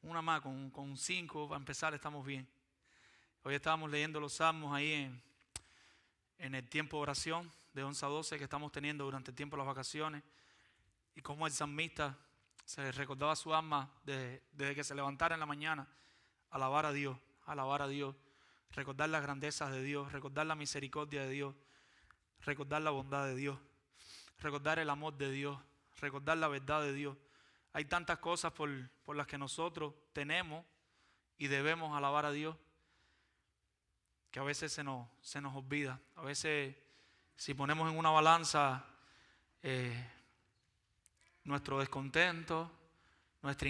una más, con 5 para empezar estamos bien. Hoy estábamos leyendo los salmos ahí en el tiempo de oración de 11 a 12 que estamos teniendo durante el tiempo de las vacaciones. Y cómo el salmista se recordaba su alma desde que se levantara en la mañana, alabar a Dios, recordar las grandezas de Dios, recordar la misericordia de Dios, recordar la bondad de Dios, recordar el amor de Dios, recordar la verdad de Dios. Hay tantas cosas por las que nosotros tenemos y debemos alabar a Dios que a veces se nos olvida. A veces, si ponemos en una balanza nuestro descontento, nuestra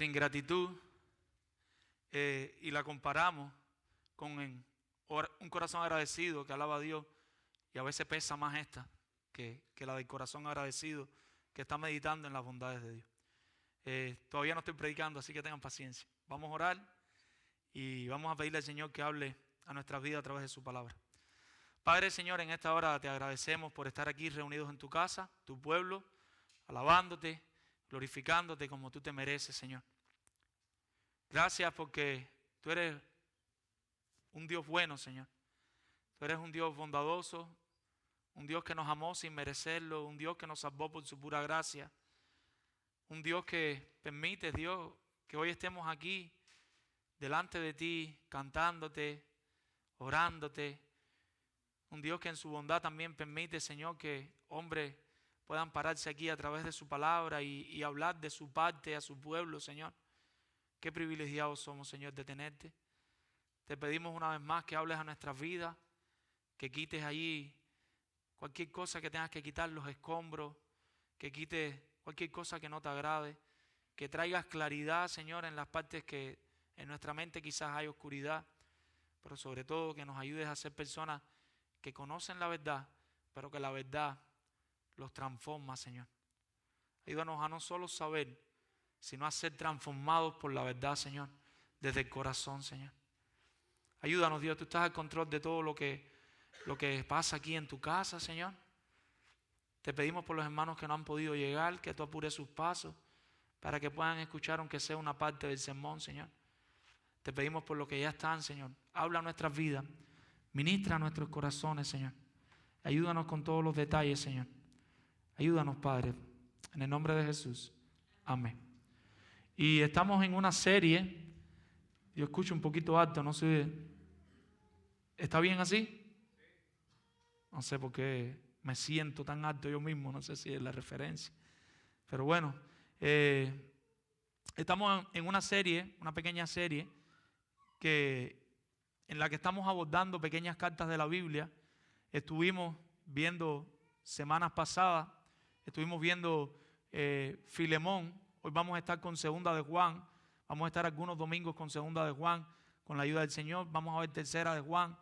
ingratitud y la comparamos con un corazón agradecido que alaba a Dios, y a veces pesa más esta que la del corazón agradecido que está meditando en las bondades de Dios. Todavía no estoy predicando, así que tengan paciencia. Vamos a orar y vamos a pedirle al Señor que hable a nuestras vidas a través de su palabra. Padre, Señor, en esta hora te agradecemos por estar aquí reunidos en tu casa, tu pueblo, alabándote, glorificándote como tú te mereces, Señor. Gracias porque tú eres un Dios bueno, Señor. Tú eres un Dios bondadoso, un Dios que nos amó sin merecerlo, un Dios que nos salvó por su pura gracia, un Dios que permite, Dios, que hoy estemos aquí delante de ti, cantándote, orándote. Un Dios que en su bondad también permite, Señor, que hombres puedan pararse aquí a través de su palabra y hablar de su parte a su pueblo, Señor. Qué privilegiados somos, Señor, de tenerte. Te pedimos una vez más que hables a nuestras vidas, que quites allí cualquier cosa que tengas que quitar, los escombros, que quites cualquier cosa que no te agrade, que traigas claridad, Señor, en las partes que en nuestra mente quizás hay oscuridad, pero sobre todo que nos ayudes a ser personas que conocen la verdad, pero que la verdad los transforma, Señor. Ayúdanos a no solo saber, sino a ser transformados por la verdad, Señor, desde el corazón, Señor. Ayúdanos, Dios, tú estás al control de todo lo que pasa aquí en tu casa, Señor. Te pedimos por los hermanos que no han podido llegar, que tú apures sus pasos para que puedan escuchar aunque sea una parte del sermón, Señor. Te pedimos por los que ya están, Señor. Habla a nuestras vidas, ministra a nuestros corazones, Señor. Ayúdanos con todos los detalles, Señor. Ayúdanos, Padre, en el nombre de Jesús. Amén. Y estamos en una serie. Yo escucho un poquito alto, no sé. ¿Está bien así? No sé por qué me siento tan alto yo mismo, no sé si es la referencia. Pero bueno, estamos en una serie, una pequeña serie, en la que estamos abordando pequeñas cartas de la Biblia. Estuvimos viendo semanas pasadas, estuvimos viendo Filemón. Hoy vamos a estar con Segunda de Juan. Vamos a estar algunos domingos con Segunda de Juan, con la ayuda del Señor. Vamos a ver Tercera de Juan.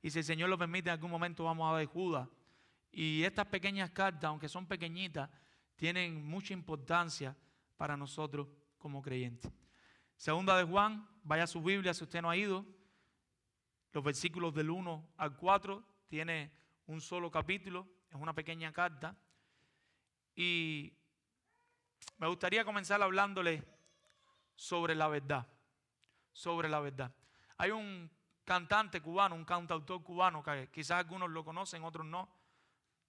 Y si el Señor lo permite, en algún momento vamos a ver Judas. Y estas pequeñas cartas, aunque son pequeñitas, tienen mucha importancia para nosotros como creyentes. Segunda de Juan, vaya a su Biblia si usted no ha ido. Los versículos del 1 al 4 tiene un solo capítulo, es una pequeña carta. Y me gustaría comenzar hablándole sobre la verdad. Sobre la verdad. Hay un cantante cubano, un cantautor cubano, que quizás algunos lo conocen, otros no.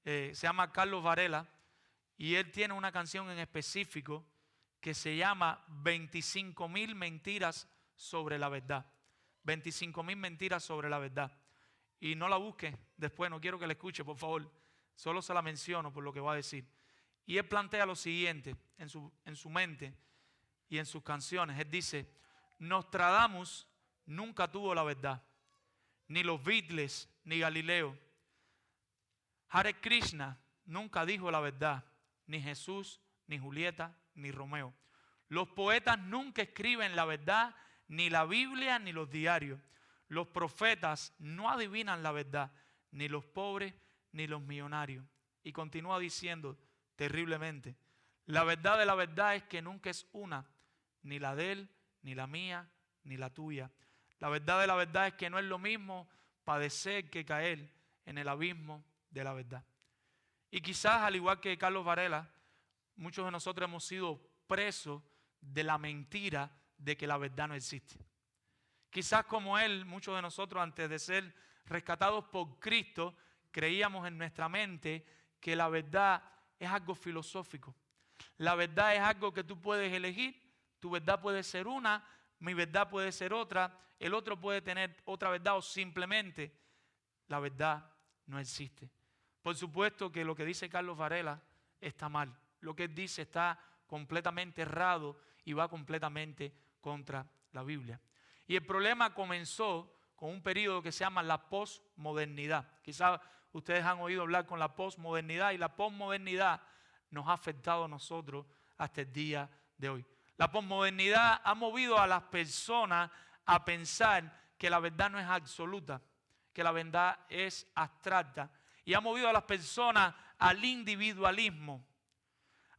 Se llama Carlos Varela, y él tiene una canción en específico que se llama 25,000 mentiras sobre la verdad. 25,000 mentiras sobre la verdad. Y no la busque después, no quiero que la escuche, por favor. Solo se la menciono por lo que va a decir. Y él plantea lo siguiente en su mente y en sus canciones. Él dice: Nostradamus nunca tuvo la verdad, ni los Beatles, ni Galileo. Hare Krishna nunca dijo la verdad, ni Jesús, ni Julieta, ni Romeo. Los poetas nunca escriben la verdad, ni la Biblia, ni los diarios. Los profetas no adivinan la verdad, ni los pobres, ni los millonarios. Y continúa diciendo terriblemente: la verdad de la verdad es que nunca es una, ni la de él, ni la mía, ni la tuya. La verdad de la verdad es que no es lo mismo padecer que caer en el abismo de la verdad. Y quizás, al igual que Carlos Varela, muchos de nosotros hemos sido presos de la mentira de que la verdad no existe. Quizás como él, muchos de nosotros antes de ser rescatados por Cristo, creíamos en nuestra mente que la verdad es algo filosófico. La verdad es algo que tú puedes elegir. Tu verdad puede ser una, mi verdad puede ser otra, el otro puede tener otra verdad o simplemente la verdad no existe. Por supuesto que lo que dice Carlos Varela está mal. Lo que él dice está completamente errado y va completamente contra la Biblia. Y el problema comenzó con un periodo que se llama la posmodernidad. Quizás ustedes han oído hablar con la posmodernidad, y la posmodernidad nos ha afectado a nosotros hasta el día de hoy. La posmodernidad ha movido a las personas a pensar que la verdad no es absoluta, que la verdad es abstracta, y ha movido a las personas al individualismo,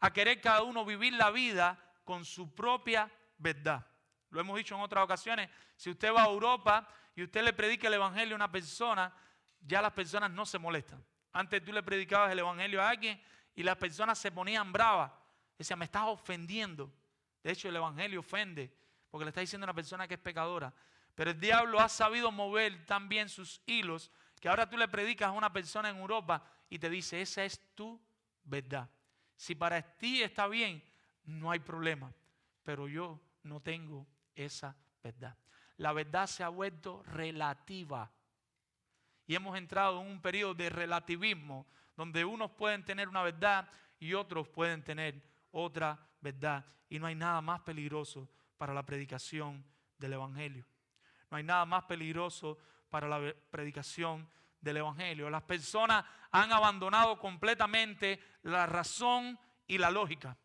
a querer cada uno vivir la vida con su propia verdad. Lo hemos dicho en otras ocasiones. Si usted va a Europa y usted le predica el evangelio a una persona, ya las personas no se molestan. Antes tú le predicabas el evangelio a alguien y las personas se ponían bravas. Decían, me estás ofendiendo. De hecho, el evangelio ofende porque le está diciendo a una persona que es pecadora. Pero el diablo ha sabido mover tan bien sus hilos que ahora tú le predicas a una persona en Europa y te dice, esa es tu verdad. Si para ti está bien, no hay problema. Pero yo no tengo esa verdad. La verdad se ha vuelto relativa. Y hemos entrado en un periodo de relativismo donde unos pueden tener una verdad y otros pueden tener otra verdad. Y no hay nada más peligroso para la predicación del evangelio. No hay nada más peligroso para la predicación del evangelio. Las personas han abandonado completamente la razón y la lógica.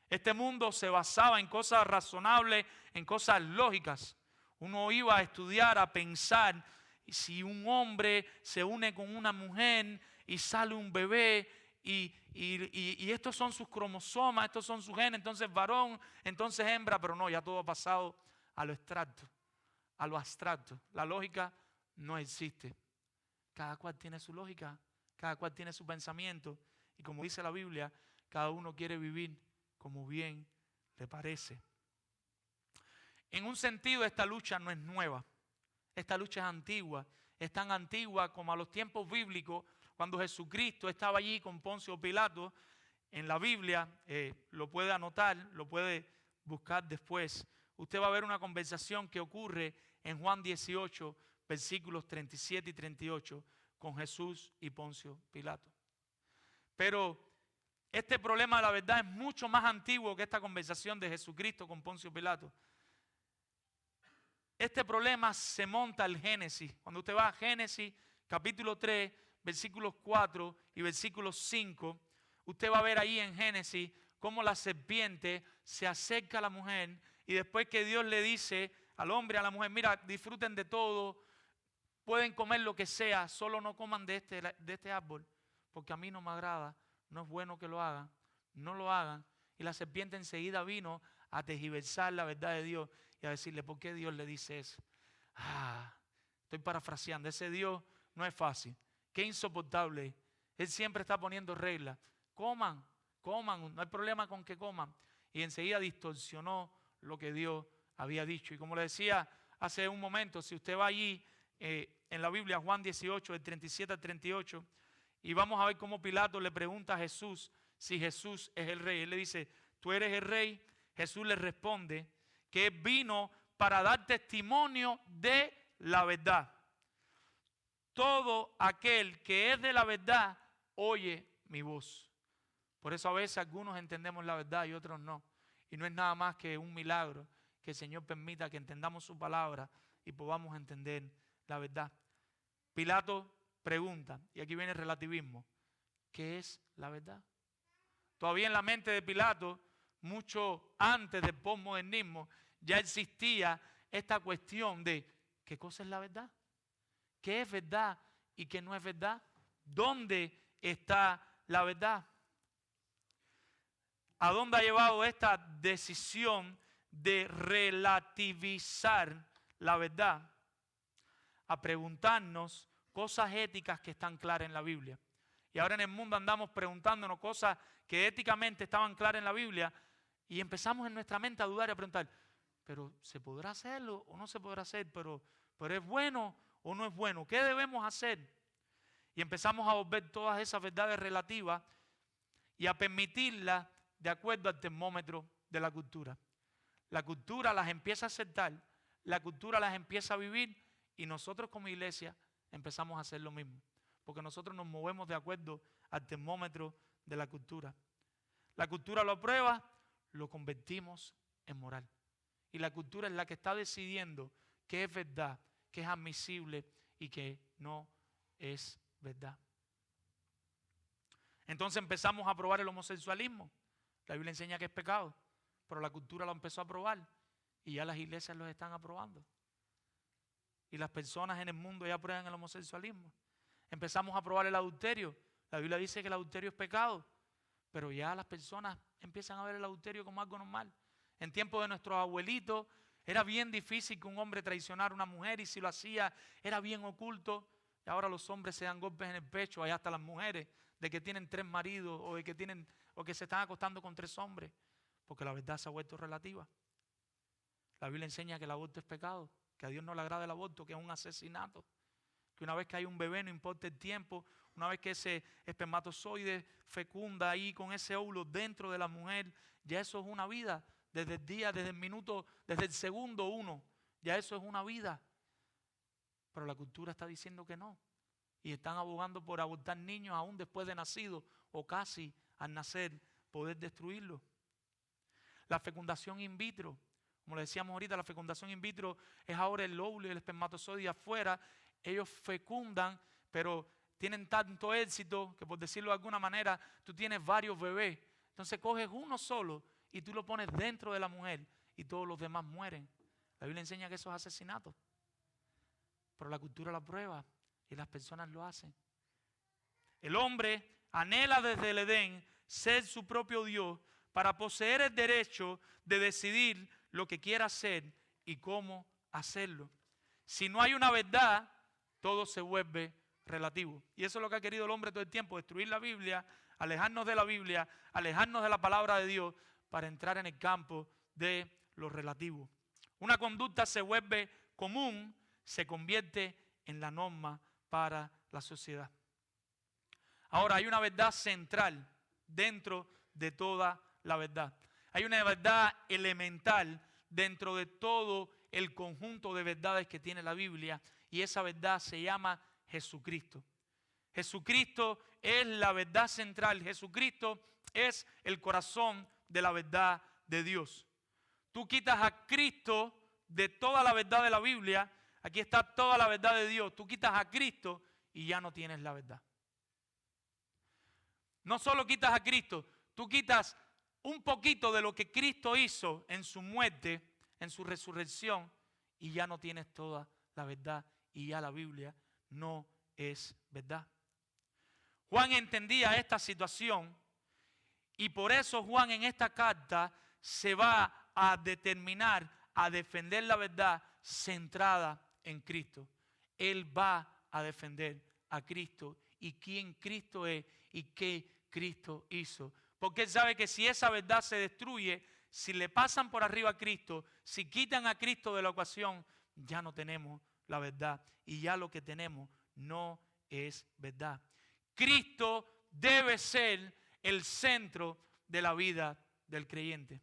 Este mundo se basaba en cosas razonables, en cosas lógicas. Uno iba a estudiar, a pensar, si un hombre se une con una mujer y sale un bebé, y estos son sus cromosomas, estos son sus genes, entonces varón, entonces hembra, pero no, ya todo ha pasado a lo abstracto, a lo abstracto. La lógica no existe. Cada cual tiene su lógica, cada cual tiene su pensamiento, y como dice la Biblia, cada uno quiere vivir como bien le parece. En un sentido, esta lucha no es nueva. Esta lucha es antigua. Es tan antigua como a los tiempos bíblicos, cuando Jesucristo estaba allí con Poncio Pilato. En la Biblia, lo puede anotar, lo puede buscar después. Usted va a ver una conversación que ocurre en Juan 18, versículos 37 y 38, con Jesús y Poncio Pilato. Pero este problema de la verdad es mucho más antiguo que esta conversación de Jesucristo con Poncio Pilato. Este problema se monta al Génesis. Cuando usted va a Génesis capítulo 3, versículos 4 y versículos 5, usted va a ver ahí en Génesis cómo la serpiente se acerca a la mujer, y después que Dios le dice al hombre, a la mujer, mira, disfruten de todo, pueden comer lo que sea, solo no coman de este árbol, porque a mí no me agrada. No es bueno que lo hagan, no lo hagan. Y la serpiente enseguida vino a tergiversar la verdad de Dios y a decirle, ¿por qué Dios le dice eso? Estoy parafraseando, ese Dios no es fácil, qué insoportable. Él siempre está poniendo reglas. Coman, no hay problema con que coman. Y enseguida distorsionó lo que Dios había dicho. Y como le decía hace un momento, si usted va allí en la Biblia, Juan 18, del 37 al 38, y vamos a ver cómo Pilato le pregunta a Jesús si Jesús es el rey. Él le dice, ¿tú eres el rey? Jesús le responde que vino para dar testimonio de la verdad. Todo aquel que es de la verdad oye mi voz. Por eso a veces algunos entendemos la verdad y otros no. Y no es nada más que un milagro que el Señor permita que entendamos su palabra y podamos entender la verdad. Pilato pregunta, y aquí viene el relativismo, ¿qué es la verdad? Todavía en la mente de Pilato, mucho antes del posmodernismo, ya existía esta cuestión de ¿qué cosa es la verdad? ¿Qué es verdad y qué no es verdad? ¿Dónde está la verdad? ¿A dónde ha llevado esta decisión de relativizar la verdad? A preguntarnos cosas éticas que están claras en la Biblia. Y ahora en el mundo andamos preguntándonos cosas que éticamente estaban claras en la Biblia y empezamos en nuestra mente a dudar y a preguntar, pero ¿se podrá hacerlo o no se podrá hacer? ¿Pero es bueno o no es bueno? ¿Qué debemos hacer? Y empezamos a volver todas esas verdades relativas y a permitirlas de acuerdo al termómetro de la cultura. La cultura las empieza a aceptar, la cultura las empieza a vivir y nosotros como iglesia empezamos a hacer lo mismo. Porque nosotros nos movemos de acuerdo al termómetro de la cultura. La cultura lo aprueba, lo convertimos en moral. Y la cultura es la que está decidiendo qué es verdad, qué es admisible y qué no es verdad. Entonces empezamos a aprobar el homosexualismo. La Biblia enseña que es pecado, pero la cultura lo empezó a aprobar y ya las iglesias lo están aprobando. Y las personas en el mundo ya aprueban el homosexualismo. Empezamos a aprobar el adulterio. La Biblia dice que el adulterio es pecado, pero ya las personas empiezan a ver el adulterio como algo normal. En tiempos de nuestros abuelitos era bien difícil que un hombre traicionara a una mujer y si lo hacía era bien oculto. Y ahora los hombres se dan golpes en el pecho, allá hasta las mujeres, de que tienen 3 maridos o de que se están acostando con 3 hombres, porque la verdad se ha vuelto relativa. La Biblia enseña que el aborto es pecado, que a Dios no le agrada el aborto, que es un asesinato, que una vez que hay un bebé no importa el tiempo, una vez que ese espermatozoide fecunda ahí con ese óvulo dentro de la mujer, ya eso es una vida, desde el día, desde el minuto, desde el segundo 1, ya eso es una vida. Pero la cultura está diciendo que no. Y están abogando por abortar niños aún después de nacido o casi al nacer, poder destruirlos. La fecundación in vitro, como le decíamos ahorita, la fecundación in vitro es ahora el óvulo y el espermatozoide afuera. Ellos fecundan, pero tienen tanto éxito que, por decirlo de alguna manera, tú tienes varios bebés. Entonces coges uno solo y tú lo pones dentro de la mujer y todos los demás mueren. La Biblia enseña que eso es asesinato. Pero la cultura lo aprueba y las personas lo hacen. El hombre anhela desde el Edén ser su propio Dios para poseer el derecho de decidir lo que quiera hacer y cómo hacerlo. Si no hay una verdad, todo se vuelve relativo. Y eso es lo que ha querido el hombre todo el tiempo, destruir la Biblia, alejarnos de la Biblia, alejarnos de la palabra de Dios para entrar en el campo de lo relativo. Una conducta se vuelve común, se convierte en la norma para la sociedad. Ahora, hay una verdad central dentro de toda la verdad. Hay una verdad elemental dentro de todo el conjunto de verdades que tiene la Biblia y esa verdad se llama Jesucristo. Jesucristo es la verdad central. Jesucristo es el corazón de la verdad de Dios. Tú quitas a Cristo de toda la verdad de la Biblia, aquí está toda la verdad de Dios. Tú quitas a Cristo y ya no tienes la verdad. No solo quitas a Cristo, tú quitas un poquito de lo que Cristo hizo en su muerte, en su resurrección, y ya no tienes toda la verdad y ya la Biblia no es verdad. Juan entendía esta situación y por eso Juan en esta carta se va a determinar a defender la verdad centrada en Cristo. Él va a defender a Cristo y quién Cristo es y qué Cristo hizo. Porque él sabe que si esa verdad se destruye, si le pasan por arriba a Cristo, si quitan a Cristo de la ecuación, ya no tenemos la verdad y ya lo que tenemos no es verdad. Cristo debe ser el centro de la vida del creyente.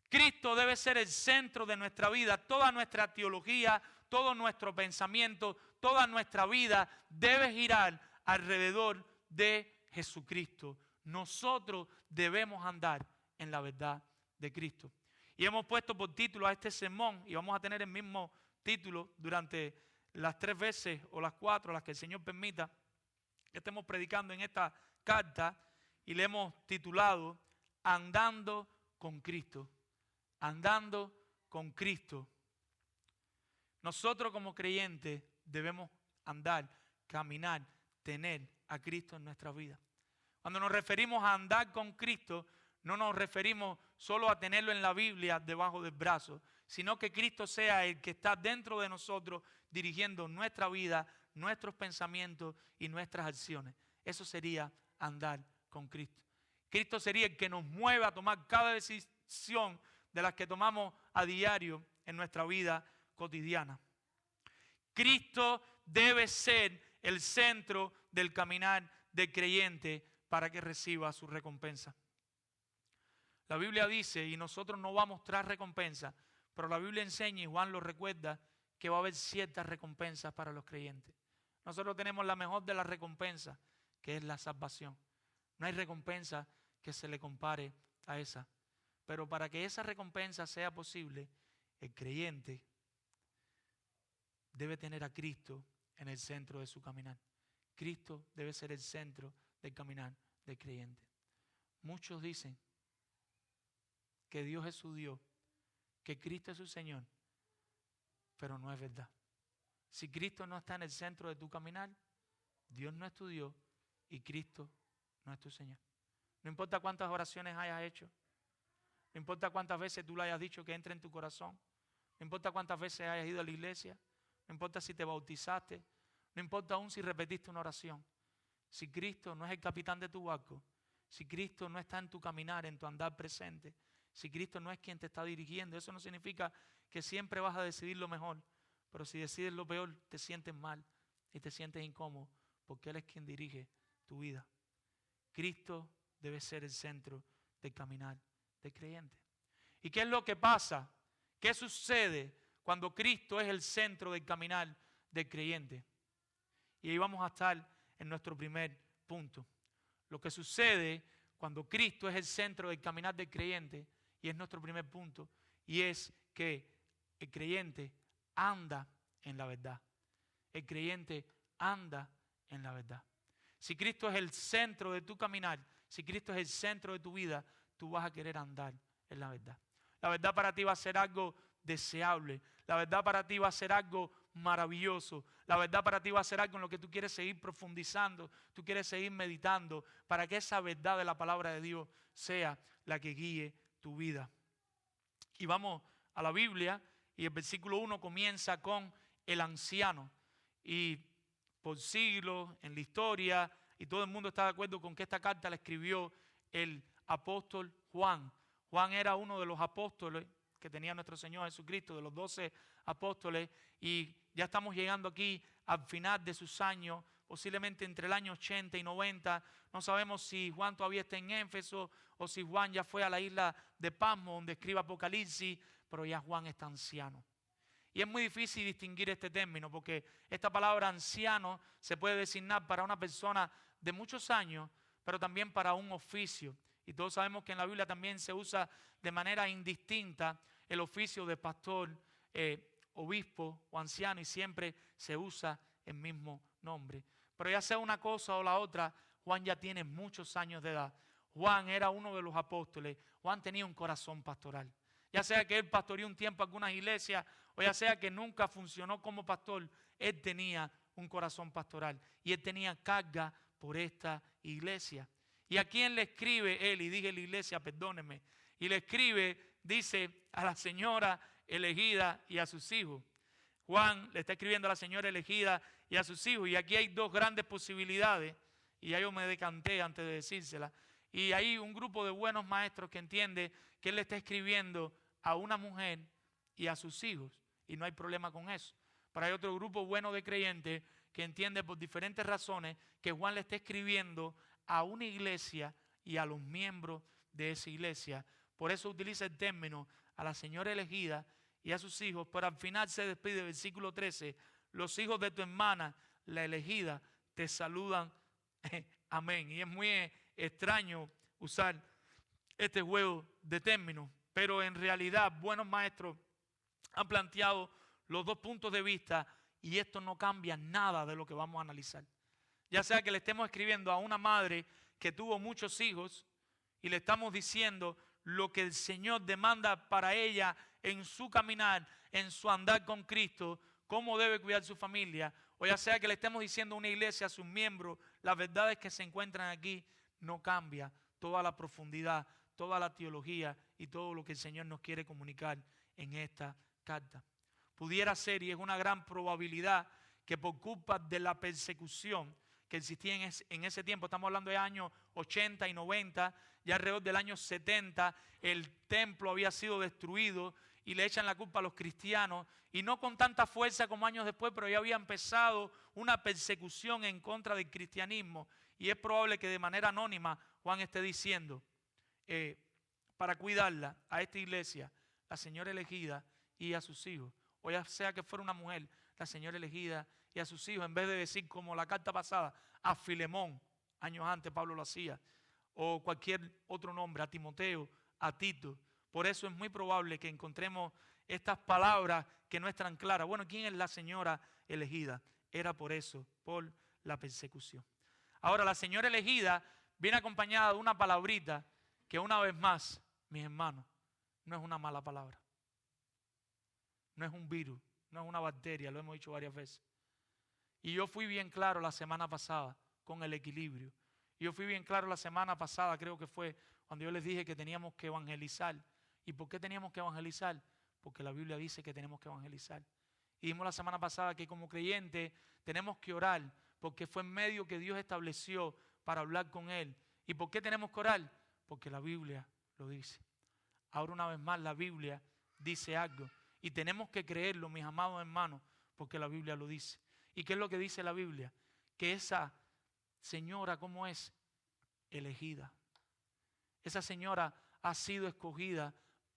Cristo debe ser el centro de nuestra vida. Toda nuestra teología, todo nuestro pensamiento, toda nuestra vida debe girar alrededor de Jesucristo. Nosotros debemos andar en la verdad de Cristo. Y hemos puesto por título a este sermón, y vamos a tener el mismo título durante las 3 veces o las 4, las que el Señor permita, que estemos predicando en esta carta, y le hemos titulado Andando con Cristo. Andando con Cristo. Nosotros como creyentes debemos andar, caminar, tener a Cristo en nuestra vida. Cuando nos referimos a andar con Cristo, no nos referimos solo a tenerlo en la Biblia debajo del brazo, sino que Cristo sea el que está dentro de nosotros dirigiendo nuestra vida, nuestros pensamientos y nuestras acciones. Eso sería andar con Cristo. Cristo sería el que nos mueve a tomar cada decisión de las que tomamos a diario en nuestra vida cotidiana. Cristo debe ser el centro del caminar del creyente para que reciba su recompensa. La Biblia dice, y nosotros no vamos tras recompensa, pero la Biblia enseña, y Juan lo recuerda, que va a haber ciertas recompensas para los creyentes. Nosotros tenemos la mejor de las recompensas, que es la salvación. No hay recompensa que se le compare a esa. Pero para que esa recompensa sea posible, el creyente debe tener a Cristo en el centro de su caminar. Cristo debe ser el centro del caminar del creyente. Muchos dicen que Dios es su Dios, que Cristo es su Señor, pero no es verdad. Si Cristo no está en el centro de tu caminar, Dios no es tu Dios y Cristo no es tu Señor. No importa cuántas oraciones hayas hecho, no importa cuántas veces tú le hayas dicho que entre en tu corazón, no importa cuántas veces hayas ido a la iglesia, no importa si te bautizaste, no importa aún si repetiste una oración. Si Cristo no es el capitán de tu barco, si Cristo no está en tu caminar, en tu andar presente, si Cristo no es quien te está dirigiendo, eso no significa que siempre vas a decidir lo mejor, pero si decides lo peor, te sientes mal y te sientes incómodo, porque Él es quien dirige tu vida. Cristo debe ser el centro del caminar del creyente. ¿Y qué es lo que pasa? ¿Qué sucede cuando Cristo es el centro del caminar del creyente? Y ahí vamos a estar en nuestro primer punto. Lo que sucede cuando Cristo es el centro del caminar del creyente, y es nuestro primer punto, y es que el creyente anda en la verdad. El creyente anda en la verdad. Si Cristo es el centro de tu caminar, si Cristo es el centro de tu vida, tú vas a querer andar en la verdad. La verdad para ti va a ser algo deseable. La verdad para ti va a ser algo maravilloso. La verdad para ti va a ser algo en lo que tú quieres seguir profundizando, tú quieres seguir meditando, para que esa verdad de la palabra de Dios sea la que guíe tu vida. Y vamos a la Biblia, y el versículo 1 comienza con el anciano. Y por siglos en la historia, y todo el mundo está de acuerdo con que esta carta la escribió el apóstol Juan. Juan era uno de los apóstoles que tenía nuestro Señor Jesucristo, de los 12 apóstoles, y ya estamos llegando aquí al final de sus años, posiblemente entre el año 80 y 90. No sabemos si Juan todavía está en Éfeso o si Juan ya fue a la isla de Pasmo donde escribe Apocalipsis, pero ya Juan está anciano. Y es muy difícil distinguir este término porque esta palabra anciano se puede designar para una persona de muchos años, pero también para un oficio. Y todos sabemos que en la Biblia también se usa de manera indistinta el oficio de pastor, obispo o anciano, y siempre se usa el mismo nombre. Pero ya sea una cosa o la otra, Juan ya tiene muchos años de edad. Juan era uno de los apóstoles. Juan tenía un corazón pastoral. Ya sea que él pastoreó un tiempo algunas iglesias, o ya sea que nunca funcionó como pastor, él tenía un corazón pastoral y él tenía carga por esta iglesia. ¿Y a quién le escribe él? Y dije la iglesia, perdónenme. Y le escribe, dice, a la señora elegida y a sus hijos. Juan le está escribiendo a la señora elegida y a sus hijos. Y aquí hay dos grandes posibilidades, y ya yo me decanté antes de decírsela. Y hay un grupo de buenos maestros que entiende que él le está escribiendo a una mujer y a sus hijos, y no hay problema con eso. Pero hay otro grupo bueno de creyentes que entiende por diferentes razones que Juan le está escribiendo a una iglesia y a los miembros de esa iglesia. Por eso utiliza el término a la señora elegida y a sus hijos, pero al final se despide, versículo 13, los hijos de tu hermana, la elegida, te saludan, amén. Y es muy extraño usar este juego de términos, pero en realidad buenos maestros han planteado los dos puntos de vista y esto no cambia nada de lo que vamos a analizar. Ya sea que le estemos escribiendo a una madre que tuvo muchos hijos y le estamos diciendo lo que el Señor demanda para ella en su caminar, en su andar con Cristo, cómo debe cuidar su familia, o ya sea que le estemos diciendo a una iglesia, a sus miembros, las verdades que se encuentran aquí, no cambia toda la profundidad, toda la teología y todo lo que el Señor nos quiere comunicar en esta carta. Pudiera ser, y es una gran probabilidad, que por culpa de la persecución que existía en ese tiempo. Estamos hablando de años 80 y 90. Ya alrededor del año 70 el templo había sido destruido y le echan la culpa a los cristianos. Y no con tanta fuerza como años después, pero ya había empezado una persecución en contra del cristianismo. Y es probable que de manera anónima Juan esté diciendo, para cuidarla a esta iglesia, la señora elegida y a sus hijos, o ya sea que fuera una mujer, la señora elegida y a sus hijos, en vez de decir como la carta pasada, a Filemón, años antes Pablo lo hacía, o cualquier otro nombre, a Timoteo, a Tito. Por eso es muy probable que encontremos estas palabras que no están claras. Bueno, ¿quién es la señora elegida? Era por eso, por la persecución. Ahora, la señora elegida viene acompañada de una palabrita que una vez más, mis hermanos, no es una mala palabra. No es un virus, no es una bacteria, lo hemos dicho varias veces. Y yo fui bien claro la semana pasada con el equilibrio. Yo fui bien claro la semana pasada, creo que fue cuando yo les dije que teníamos que evangelizar. ¿Y por qué teníamos que evangelizar? Porque la Biblia dice que tenemos que evangelizar. Y dijimos la semana pasada que como creyentes tenemos que orar, porque fue en medio que Dios estableció para hablar con Él. ¿Y por qué tenemos que orar? Porque la Biblia lo dice. Ahora una vez más la Biblia dice algo. Y tenemos que creerlo, mis amados hermanos, porque la Biblia lo dice. ¿Y qué es lo que dice la Biblia? Que esa señora, ¿cómo es? Elegida. Esa señora ha sido escogida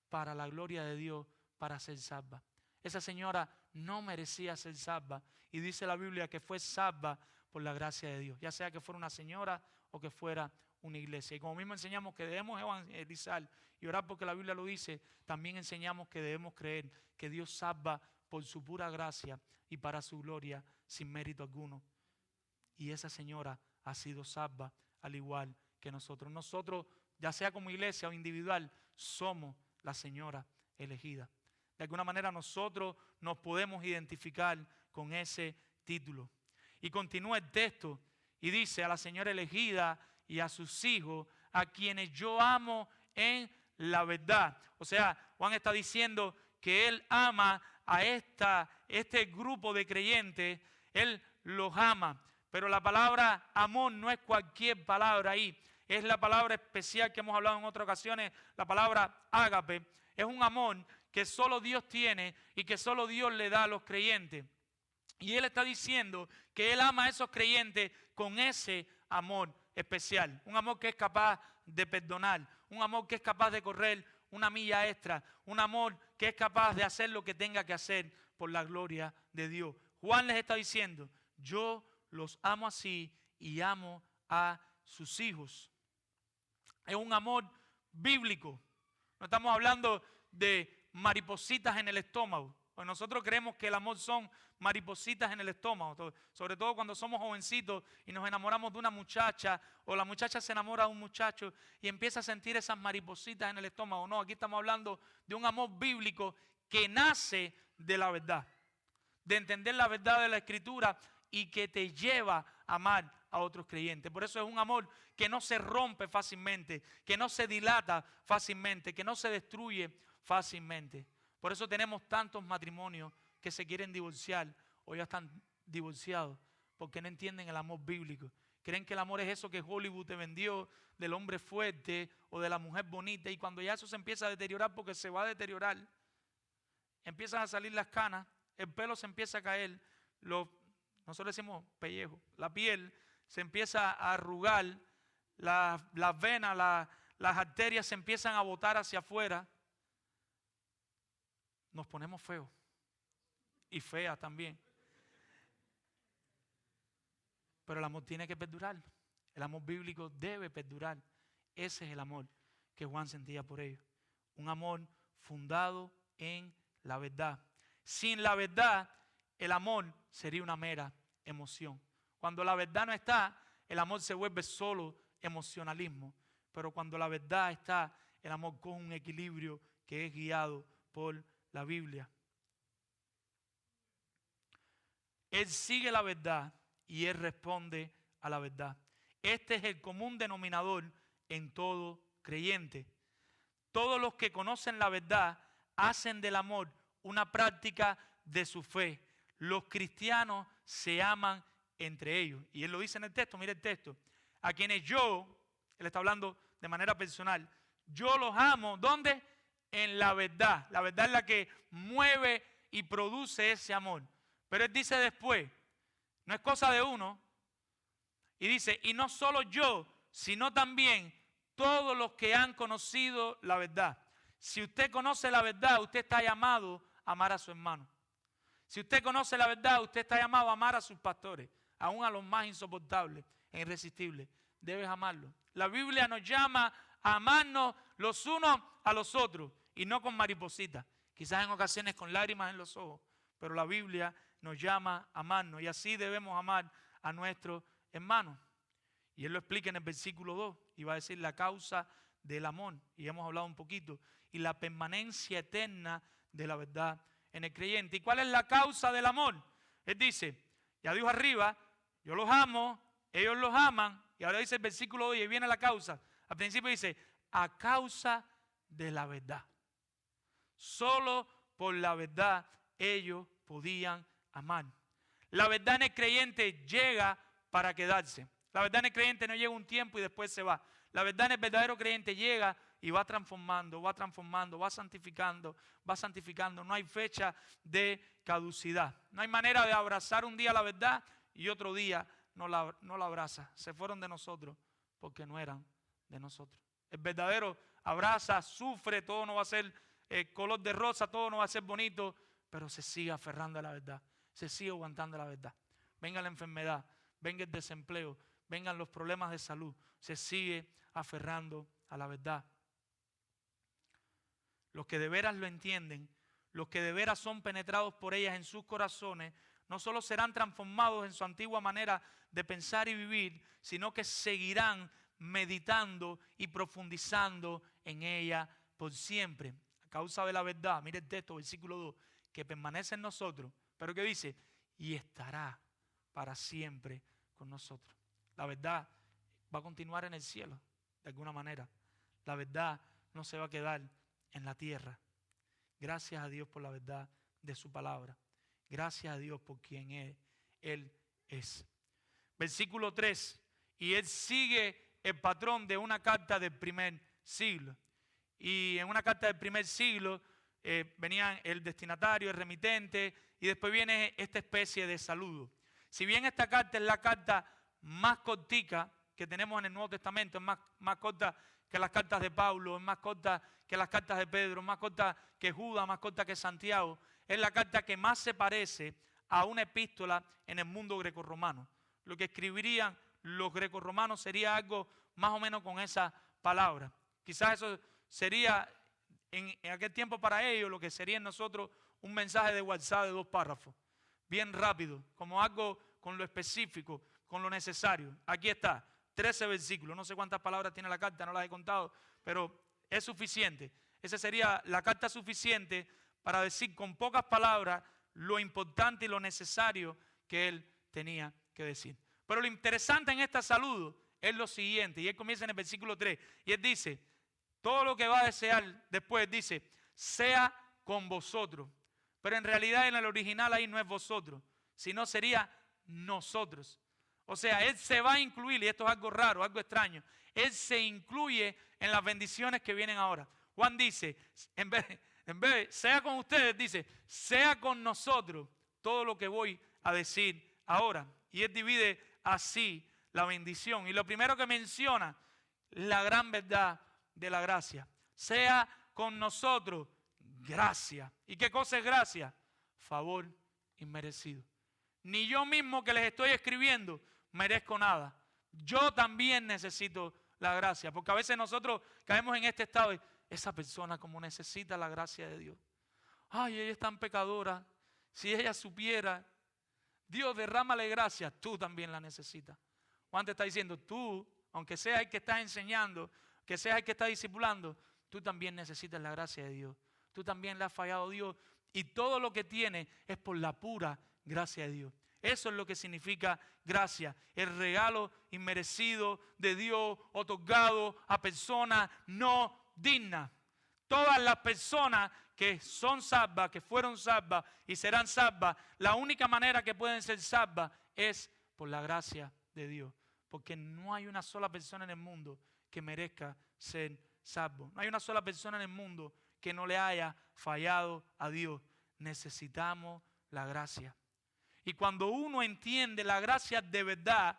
para la gloria de Dios, para ser salva. Esa señora no merecía ser salva. Y dice la Biblia que fue salva por la gracia de Dios. Ya sea que fuera una señora o que fuera una iglesia. Y como mismo enseñamos que debemos evangelizar y orar porque la Biblia lo dice, también enseñamos que debemos creer que Dios salva por su pura gracia y para su gloria sin mérito alguno. Y esa señora ha sido salva al igual que nosotros. Nosotros, ya sea como iglesia o individual, somos la señora elegida. De alguna manera nosotros nos podemos identificar con ese título. Y continúa el texto y dice: a la señora elegida y a sus hijos, a quienes yo amo en la verdad. O sea, Juan está diciendo que él ama a este grupo de creyentes, él los ama. Pero la palabra amor no es cualquier palabra ahí. Es la palabra especial que hemos hablado en otras ocasiones, la palabra ágape. Es un amor que solo Dios tiene y que solo Dios le da a los creyentes. Y Él está diciendo que Él ama a esos creyentes con ese amor especial. Un amor que es capaz de perdonar, un amor que es capaz de correr una milla extra, un amor que es capaz de hacer lo que tenga que hacer por la gloria de Dios. Juan les está diciendo: yo los amo así y amo a sus hijos. Es un amor bíblico. No estamos hablando de maripositas en el estómago. Pues nosotros creemos que el amor son maripositas en el estómago, sobre todo cuando somos jovencitos y nos enamoramos de una muchacha, o la muchacha se enamora de un muchacho y empieza a sentir esas maripositas en el estómago. No, aquí estamos hablando de un amor bíblico que nace de la verdad, de entender la verdad de la Escritura y que te lleva a amar a otros creyentes. Por eso es un amor que no se rompe fácilmente, que no se dilata fácilmente, que no se destruye fácilmente. Por eso tenemos tantos matrimonios que se quieren divorciar o ya están divorciados, porque no entienden el amor bíblico. Creen que el amor es eso que Hollywood te vendió, del hombre fuerte o de la mujer bonita, y cuando ya eso se empieza a deteriorar, porque se va a deteriorar, empiezan a salir las canas, el pelo se empieza a caer, nosotros decimos pellejo, la piel se empieza a arrugar, las venas, las arterias se empiezan a botar hacia afuera. Nos ponemos feos y feas también. Pero el amor tiene que perdurar. El amor bíblico debe perdurar. Ese es el amor que Juan sentía por ellos. Un amor fundado en la verdad. Sin la verdad, el amor sería una mera emoción. Cuando la verdad no está, el amor se vuelve solo emocionalismo. Pero cuando la verdad está, el amor coge un equilibrio que es guiado por la Biblia. Él sigue la verdad y Él responde a la verdad. Este es el común denominador en todo creyente. Todos los que conocen la verdad hacen del amor una práctica de su fe. Los cristianos se aman entre ellos. Y él lo dice en el texto, mire el texto. A quienes yo, él está hablando de manera personal, yo los amo, ¿dónde? En la verdad. La verdad es la que mueve y produce ese amor. Pero él dice después, no es cosa de uno, y dice, y no solo yo, sino también todos los que han conocido la verdad. Si usted conoce la verdad, usted está llamado a amar a su hermano. Si usted conoce la verdad, usted está llamado a amar a sus pastores, aún a los más insoportables e irresistibles. Debes amarlos. La Biblia nos llama a amarnos los unos a los otros y no con maripositas, quizás en ocasiones con lágrimas en los ojos, pero la Biblia nos llama a amarnos y así debemos amar a nuestros hermanos. Y él lo explica en el versículo 2 y va a decir la causa del amor, y hemos hablado un poquito, y la permanencia eterna de la verdad en el creyente. ¿Y cuál es la causa del amor? Él dice, ya dijo arriba, yo los amo, ellos los aman, y ahora dice el versículo 2 y ahí viene la causa. Al principio dice, a causa de la verdad. Solo por la verdad ellos podían amar. La verdad en el creyente llega para quedarse. La verdad en el creyente no llega un tiempo y después se va. La verdad en el verdadero creyente llega y va transformando, va santificando. No hay fecha de caducidad. No hay manera de abrazar un día la verdad y otro día no la abraza. Se fueron de nosotros porque no eran de nosotros. El verdadero abraza, sufre, todo no va a ser color de rosa, todo no va a ser bonito, pero se sigue aferrando a la verdad, se sigue aguantando la verdad. Venga la enfermedad, venga el desempleo, vengan los problemas de salud, se sigue aferrando a la verdad. Los que de veras lo entienden, los que de veras son penetrados por ellas en sus corazones, no solo serán transformados en su antigua manera de pensar y vivir, sino que seguirán meditando y profundizando en ella por siempre. A causa de la verdad, mire el texto, versículo 2, que permanece en nosotros, pero que dice, y estará para siempre con nosotros. La verdad va a continuar en el cielo, de alguna manera. La verdad no se va a quedar en la tierra. Gracias a Dios por la verdad de su palabra. Gracias a Dios por quien Él es. Versículo 3. Y Él sigue el patrón de una carta del primer siglo. Y en una carta del primer siglo venían el destinatario, el remitente, y después viene esta especie de saludo. Si bien esta carta es la carta más cortica que tenemos en el Nuevo Testamento, es más corta que las cartas de Pablo, es más corta que las cartas de Pedro, es más corta que Judas, más corta que Santiago, es la carta que más se parece a una epístola en el mundo grecorromano. Lo que escribirían los grecorromanos sería algo más o menos con esa palabra. Quizás eso sería en aquel tiempo para ellos lo que sería en nosotros un mensaje de WhatsApp de 2 párrafos, bien rápido, como algo con lo específico, con lo necesario. Aquí está, 13 versículos, no sé cuántas palabras tiene la carta, no las he contado, pero es suficiente. Esa sería la carta suficiente para decir con pocas palabras lo importante y lo necesario que él tenía que decir. Pero lo interesante en este saludo es lo siguiente, y él comienza en el versículo 3, y él dice, todo lo que va a desear después, dice, sea con vosotros. Pero en realidad en el original ahí no es vosotros, sino sería nosotros. O sea, Él se va a incluir, y esto es algo raro, algo extraño, Él se incluye en las bendiciones que vienen ahora. Juan dice, en vez de sea con ustedes, dice, sea con nosotros todo lo que voy a decir ahora. Y Él divide así la bendición. Y lo primero que menciona, la gran verdad de la gracia. Sea con nosotros gracia. ¿Y qué cosa es gracia? Favor inmerecido. Ni yo mismo que les estoy escribiendo merezco nada. Yo también necesito la gracia. Porque a veces nosotros caemos en este estado de esa persona como necesita la gracia de Dios. Ay, ella es tan pecadora. Si ella supiera, Dios derrámale gracia, tú también la necesitas. Juan te está diciendo, tú, aunque seas el que estás enseñando, que seas el que está discipulando, tú también necesitas la gracia de Dios. Tú también le has fallado a Dios y todo lo que tienes es por la pura gracia de Dios. Eso es lo que significa gracia, el regalo inmerecido de Dios otorgado a personas no dignas. Todas las personas que son salvas, que fueron salvas y serán salvas, la única manera que pueden ser salvas es por la gracia de Dios. Porque no hay una sola persona en el mundo que merezca ser salvo. No hay una sola persona en el mundo que no le haya fallado a Dios. Necesitamos la gracia. Y cuando uno entiende la gracia de verdad,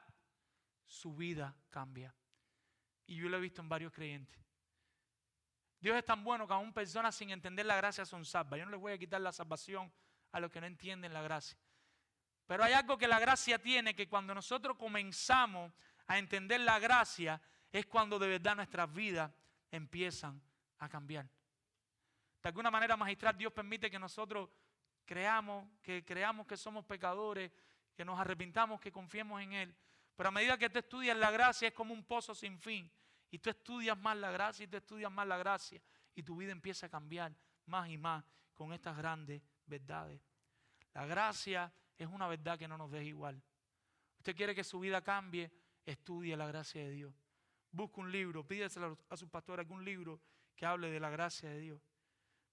su vida cambia. Y yo lo he visto en varios creyentes. Dios es tan bueno que aún personas sin entender la gracia son salvas. Yo no les voy a quitar la salvación a los que no entienden la gracia. Pero hay algo que la gracia tiene, que cuando nosotros comenzamos a entender la gracia, es cuando de verdad nuestras vidas empiezan a cambiar. De alguna manera magistral, Dios permite que nosotros creamos que somos pecadores, que nos arrepintamos, que confiemos en Él. Pero a medida que tú estudias la gracia, es como un pozo sin fin. Y tú estudias más la gracia y tú estudias más la gracia. Y tu vida empieza a cambiar más y más con estas grandes verdades. La gracia es una verdad que no nos deja igual. Usted quiere que su vida cambie, estudie la gracia de Dios. Busque un libro, pídeselo a su pastor algún libro que hable de la gracia de Dios.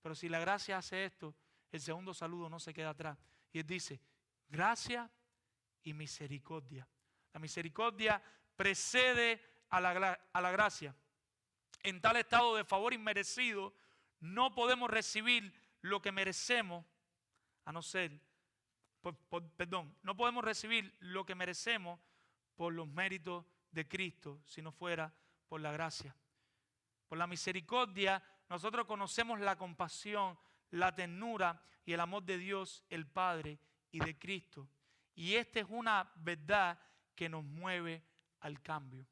Pero si la gracia hace esto, el segundo saludo no se queda atrás. Y él dice, gracia y misericordia. La misericordia precede a la gracia. En tal estado de favor inmerecido, no podemos recibir lo que merecemos, a no ser, no podemos recibir lo que merecemos por los méritos de Cristo, si no fuera por la gracia. Por la misericordia, nosotros conocemos la compasión, la ternura y el amor de Dios, el Padre, y de Cristo. Y esta es una verdad que nos mueve al cambio.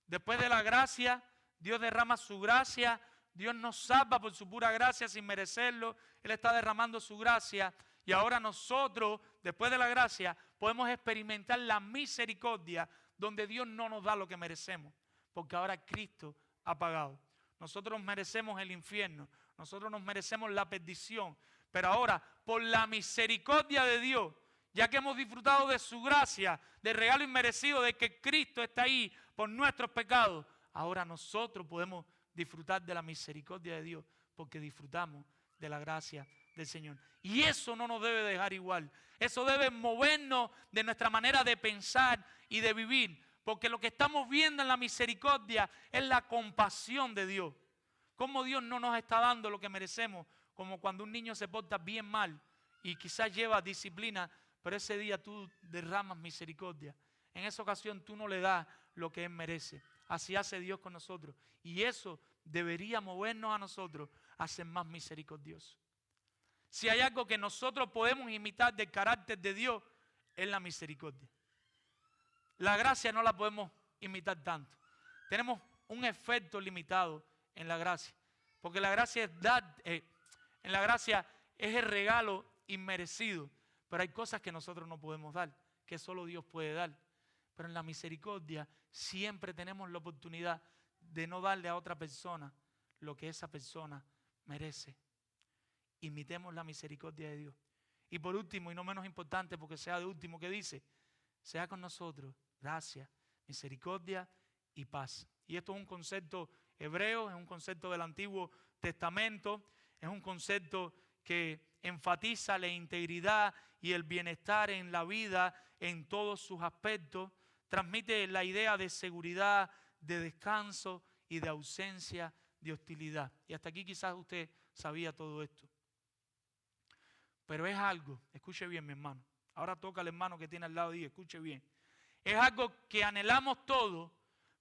Después de la gracia, Dios derrama su gracia. Dios nos salva por su pura gracia sin merecerlo. Él está derramando su gracia. Y ahora nosotros, después de la gracia, podemos experimentar la misericordia donde Dios no nos da lo que merecemos. Porque ahora Cristo ha pagado. Nosotros merecemos el infierno. Nosotros nos merecemos la perdición. Pero ahora, por la misericordia de Dios, ya que hemos disfrutado de su gracia, del regalo inmerecido de que Cristo está ahí por nuestros pecados, ahora nosotros podemos disfrutar de la misericordia de Dios porque disfrutamos de la gracia del Señor. Y eso no nos debe dejar igual. Eso debe movernos de nuestra manera de pensar y de vivir, porque lo que estamos viendo en la misericordia es la compasión de Dios. Cómo Dios no nos está dando lo que merecemos, como cuando un niño se porta bien mal y quizás lleva disciplina, pero ese día tú derramas misericordia. En esa ocasión tú no le das lo que él merece. Así hace Dios con nosotros. Y eso debería movernos a nosotros a ser más misericordiosos. Si hay algo que nosotros podemos imitar del carácter de Dios, es la misericordia. La gracia no la podemos imitar tanto. Tenemos un efecto limitado en la gracia. Porque la gracia es en la gracia es el regalo inmerecido. Pero hay cosas que nosotros no podemos dar, que solo Dios puede dar. Pero en la misericordia siempre tenemos la oportunidad de no darle a otra persona lo que esa persona merece. Imitemos la misericordia de Dios. Y por último, y no menos importante porque sea de último, que dice, sea con nosotros gracia, misericordia y paz. Y esto es un concepto hebreo, es un concepto del Antiguo Testamento, es un concepto que enfatiza la integridad y el bienestar en la vida en todos sus aspectos. Transmite la idea de seguridad, de descanso y de ausencia de hostilidad. Y hasta aquí quizás usted sabía todo esto. Pero es algo, escuche bien mi hermano, ahora toca al hermano que tiene al lado y escuche bien. Es algo que anhelamos todos,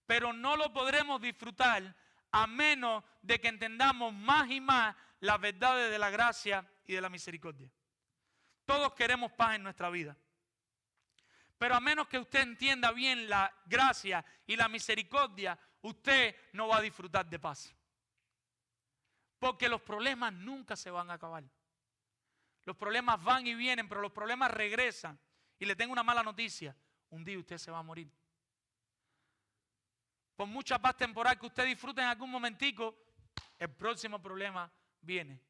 pero no lo podremos disfrutar a menos de que entendamos más y más las verdades de la gracia y de la misericordia. Todos queremos paz en nuestra vida. Pero a menos que usted entienda bien la gracia y la misericordia, usted no va a disfrutar de paz. Porque los problemas nunca se van a acabar. Los problemas van y vienen, pero los problemas regresan. Y le tengo una mala noticia. Un día usted se va a morir. Por mucha paz temporal que usted disfrute en algún momentico, el próximo problema viene.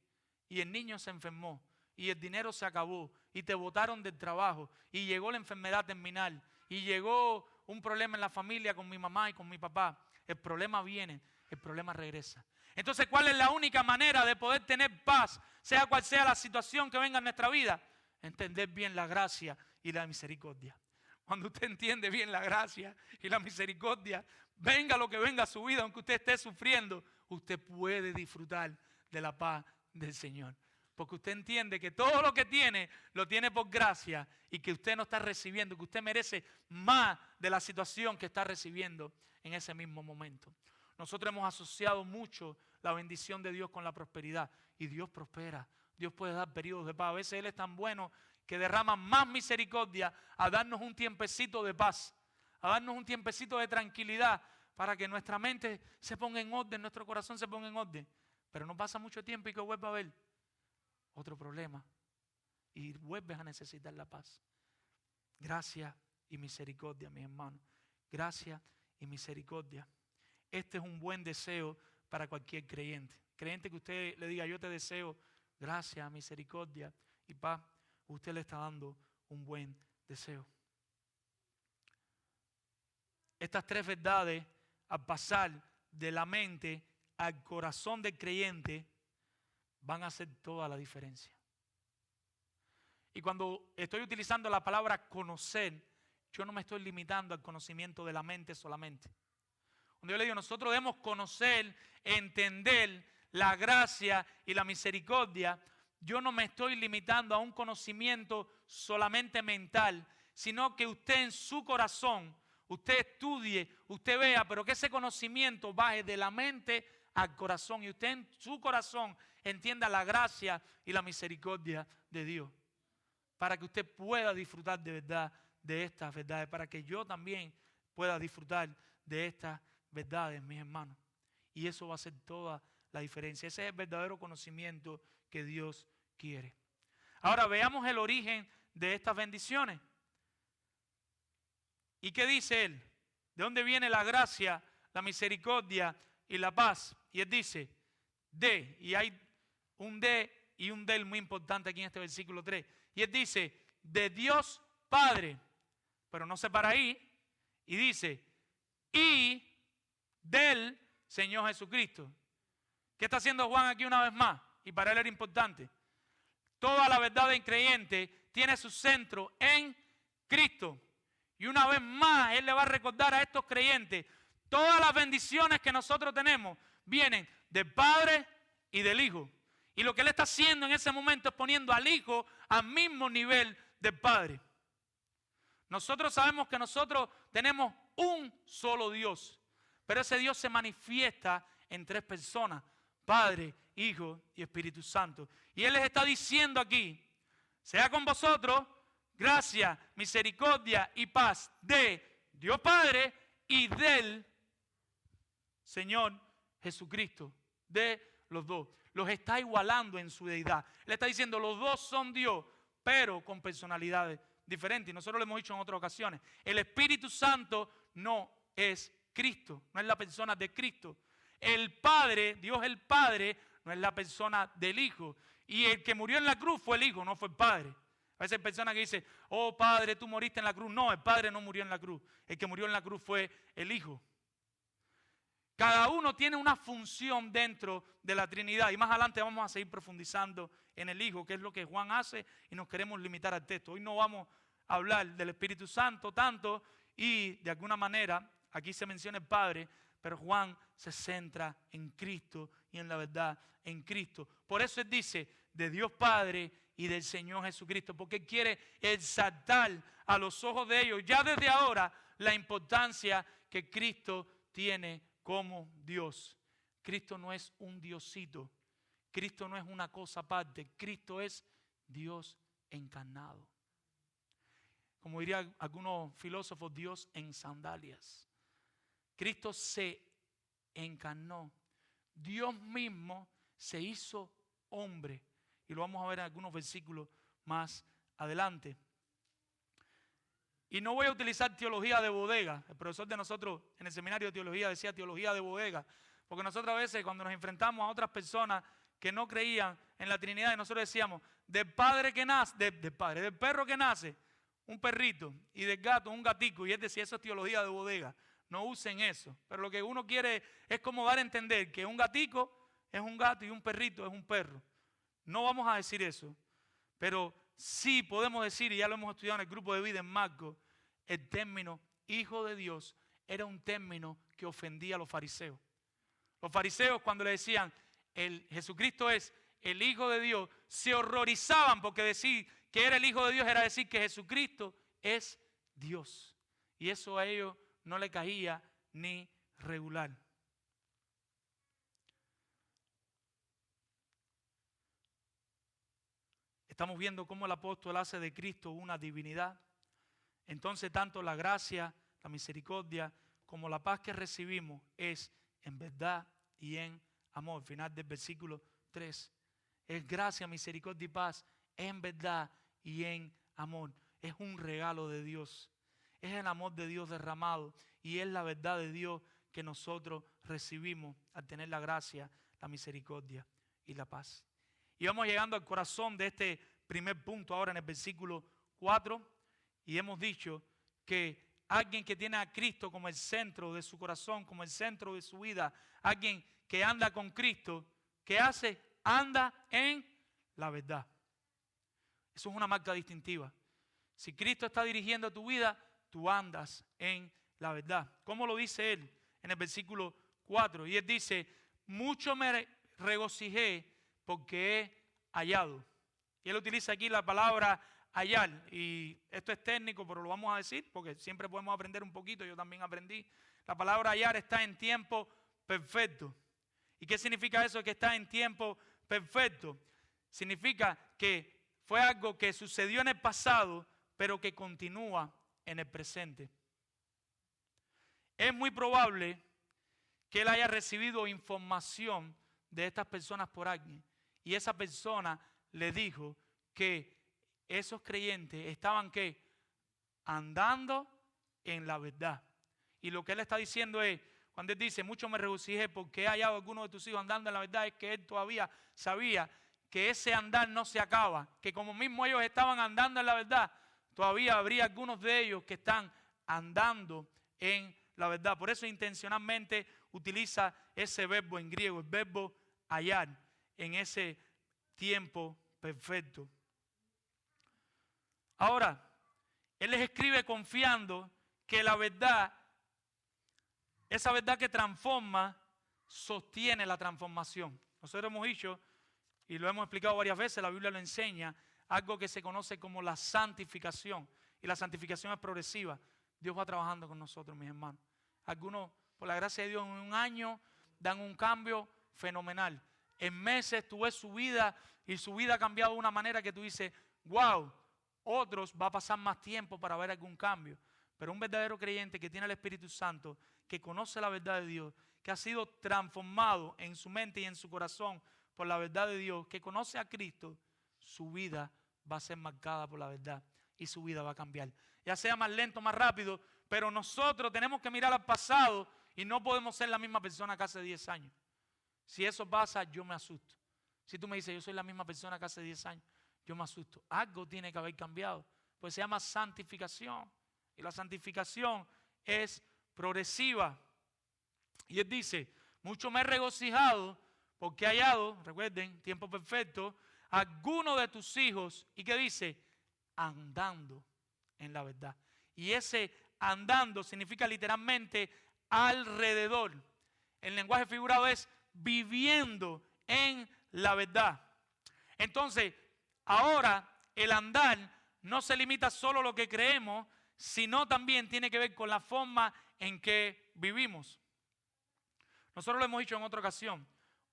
Y el niño se enfermó. Y el dinero se acabó. Y te botaron del trabajo. Y llegó la enfermedad terminal. Y llegó un problema en la familia con mi mamá y con mi papá. El problema viene, el problema regresa. Entonces, ¿cuál es la única manera de poder tener paz, sea cual sea la situación que venga en nuestra vida? Entender bien la gracia y la misericordia. cuando usted entiende bien la gracia y la misericordia, venga lo que venga a su vida, aunque usted esté sufriendo, usted puede disfrutar de la paz del Señor. Porque usted entiende que todo lo que tiene, lo tiene por gracia y que usted no está recibiendo, que usted merece más de la situación que está recibiendo en ese mismo momento. Nosotros hemos asociado mucho la bendición de Dios con la prosperidad y Dios prospera. Dios puede dar periodos de paz. A veces Él es tan bueno que derrama más misericordia a darnos un tiempecito de paz, a darnos un tiempecito de tranquilidad para que nuestra mente se ponga en orden, nuestro corazón se ponga en orden. Pero no pasa mucho tiempo y que vuelva a haber otro problema y vuelves a necesitar la paz. Gracia y misericordia, mis hermanos. Gracia y misericordia. Este es un buen deseo para cualquier creyente. Creyente que usted le diga, yo te deseo gracia, misericordia y paz, usted le está dando un buen deseo. Estas tres verdades, al pasar de la mente al corazón del creyente, van a hacer toda la diferencia. Y cuando estoy utilizando la palabra conocer, yo no me estoy limitando al conocimiento de la mente solamente. Cuando yo le digo, nosotros debemos conocer, entender la gracia y la misericordia, yo no me estoy limitando a un conocimiento solamente mental, sino que usted en su corazón, usted estudie, usted vea, pero que ese conocimiento baje de la mente al corazón y usted en su corazón entienda la gracia y la misericordia de Dios, para que usted pueda disfrutar de verdad de estas verdades, para que yo también pueda disfrutar de estas verdades, mis hermanos. Y eso va a hacer toda la diferencia. Ese es el verdadero conocimiento que Dios quiere. Ahora veamos el origen de estas bendiciones. ¿Y qué dice él? ¿De dónde viene la gracia, la misericordia y la paz? Y él dice, de, y hay un de y un del muy importante aquí en este versículo 3. Y él dice, de Dios Padre, pero no se para ahí, y dice, y del Señor Jesucristo. ¿Qué está haciendo Juan aquí una vez más? Y para él era importante. Toda la verdad del creyente tiene su centro en Cristo. Y una vez más él le va a recordar a estos creyentes, todas las bendiciones que nosotros tenemos vienen del Padre y del Hijo. Y lo que él está haciendo en ese momento es poniendo al Hijo al mismo nivel del Padre. Nosotros sabemos que nosotros tenemos un solo Dios, pero ese Dios se manifiesta en tres personas, Padre, Hijo y Espíritu Santo. Y Él les está diciendo aquí, sea con vosotros gracia, misericordia y paz de Dios Padre y del Señor Jesucristo, de los dos. Los está igualando en su deidad. Él está diciendo, los dos son Dios, pero con personalidades diferentes. Y nosotros lo hemos dicho en otras ocasiones. El Espíritu Santo no es Cristo, no es la persona de Cristo. El Padre, Dios el Padre, no es la persona del Hijo. Y el que murió en la cruz fue el Hijo, no fue el Padre. A veces hay personas que dicen, oh Padre, tú moriste en la cruz. No, el Padre no murió en la cruz. El que murió en la cruz fue el Hijo. Cada uno tiene una función dentro de la Trinidad. Y más adelante vamos a seguir profundizando en el Hijo, que es lo que Juan hace, y nos queremos limitar al texto. Hoy no vamos a hablar del Espíritu Santo tanto, y de alguna manera aquí se menciona el Padre, pero Juan se centra en Cristo y en la verdad en Cristo. Por eso él dice, de Dios Padre y del Señor Jesucristo, porque él quiere exaltar a los ojos de ellos, ya desde ahora, la importancia que Cristo tiene como Dios. Cristo no es un diosito, Cristo no es una cosa aparte, Cristo es Dios encarnado. Como dirían algunos filósofos, Dios en sandalias. Cristo se encarnó. Dios mismo se hizo hombre. Y lo vamos a ver en algunos versículos más adelante. Y no voy a utilizar teología de bodega. El profesor de nosotros en el seminario de teología decía teología de bodega. Porque nosotros a veces cuando nos enfrentamos a otras personas que no creían en la Trinidad, y nosotros decíamos, del padre que nace, del perro que nace, un perrito, y del gato, un gatico. Y él decía, eso es teología de bodega. No usen eso. Pero lo que uno quiere es como dar a entender que un gatico es un gato y un perrito es un perro. No vamos a decir eso. Pero sí podemos decir, y ya lo hemos estudiado en el grupo de vida en Marcos, el término hijo de Dios era un término que ofendía a los fariseos. Los fariseos, cuando le decían Jesucristo es el Hijo de Dios, se horrorizaban, porque decir que era el Hijo de Dios era decir que Jesucristo es Dios. Y eso a ellos no le caía ni regular. Estamos viendo cómo el apóstol hace de Cristo una divinidad. Entonces, tanto la gracia, la misericordia, como la paz que recibimos es en verdad y en amor. Final del versículo 3. Es gracia, misericordia y paz en verdad y en amor. Es un regalo de Dios. Es el amor de Dios derramado y es la verdad de Dios que nosotros recibimos al tener la gracia, la misericordia y la paz. Y vamos llegando al corazón de este primer punto ahora en el versículo 4. Y hemos dicho que alguien que tiene a Cristo como el centro de su corazón, como el centro de su vida, alguien que anda con Cristo, ¿qué hace? Anda en la verdad. Eso es una marca distintiva. Si Cristo está dirigiendo tu vida, tú andas en la verdad. ¿Cómo lo dice él en el versículo 4? Y él dice, mucho me regocijé porque he hallado. Y él utiliza aquí la palabra hallar. Y esto es técnico, pero lo vamos a decir porque siempre podemos aprender un poquito. Yo también aprendí. La palabra hallar está en tiempo perfecto. ¿Y qué significa eso que está en tiempo perfecto? Significa que fue algo que sucedió en el pasado, pero que continúa en el presente. Es muy probable que él haya recibido información de estas personas por alguien. Y esa persona le dijo que esos creyentes estaban ¿qué? Andando en la verdad. Y lo que él está diciendo es, cuando él dice, mucho me regocijé porque he hallado a alguno de tus hijos andando en la verdad, es que él todavía sabía que ese andar no se acaba, que como mismo ellos estaban andando en la verdad, todavía habría algunos de ellos que están andando en la verdad. Por eso intencionalmente utiliza ese verbo en griego, el verbo hallar, en ese tiempo perfecto. Ahora, él les escribe confiando que la verdad, esa verdad que transforma, sostiene la transformación. Nosotros hemos dicho, y lo hemos explicado varias veces, la Biblia lo enseña, algo que se conoce como la santificación. Y la santificación es progresiva. Dios va trabajando con nosotros, mis hermanos. Algunos, por la gracia de Dios, en un año dan un cambio fenomenal. En meses tú ves su vida y su vida ha cambiado de una manera que tú dices, wow. Otros va a pasar más tiempo para ver algún cambio. Pero un verdadero creyente que tiene el Espíritu Santo, que conoce la verdad de Dios, que ha sido transformado en su mente y en su corazón por la verdad de Dios, que conoce a Cristo, su vida va a ser marcada por la verdad y su vida va a cambiar. Ya sea más lento, más rápido, pero nosotros tenemos que mirar al pasado y no podemos ser la misma persona que hace 10 años. Si eso pasa, yo me asusto. Si tú me dices, yo soy la misma persona que hace 10 años, yo me asusto. Algo tiene que haber cambiado. Pues se llama santificación. Y la santificación es progresiva. Y él dice, mucho me he regocijado porque he hallado, recuerden, tiempo perfecto, alguno de tus hijos. ¿Y qué dice? Andando en la verdad. Y ese andando significa literalmente alrededor. El lenguaje figurado es viviendo en la verdad. Entonces, ahora el andar no se limita solo a lo que creemos, sino también tiene que ver con la forma en que vivimos. Nosotros lo hemos dicho en otra ocasión,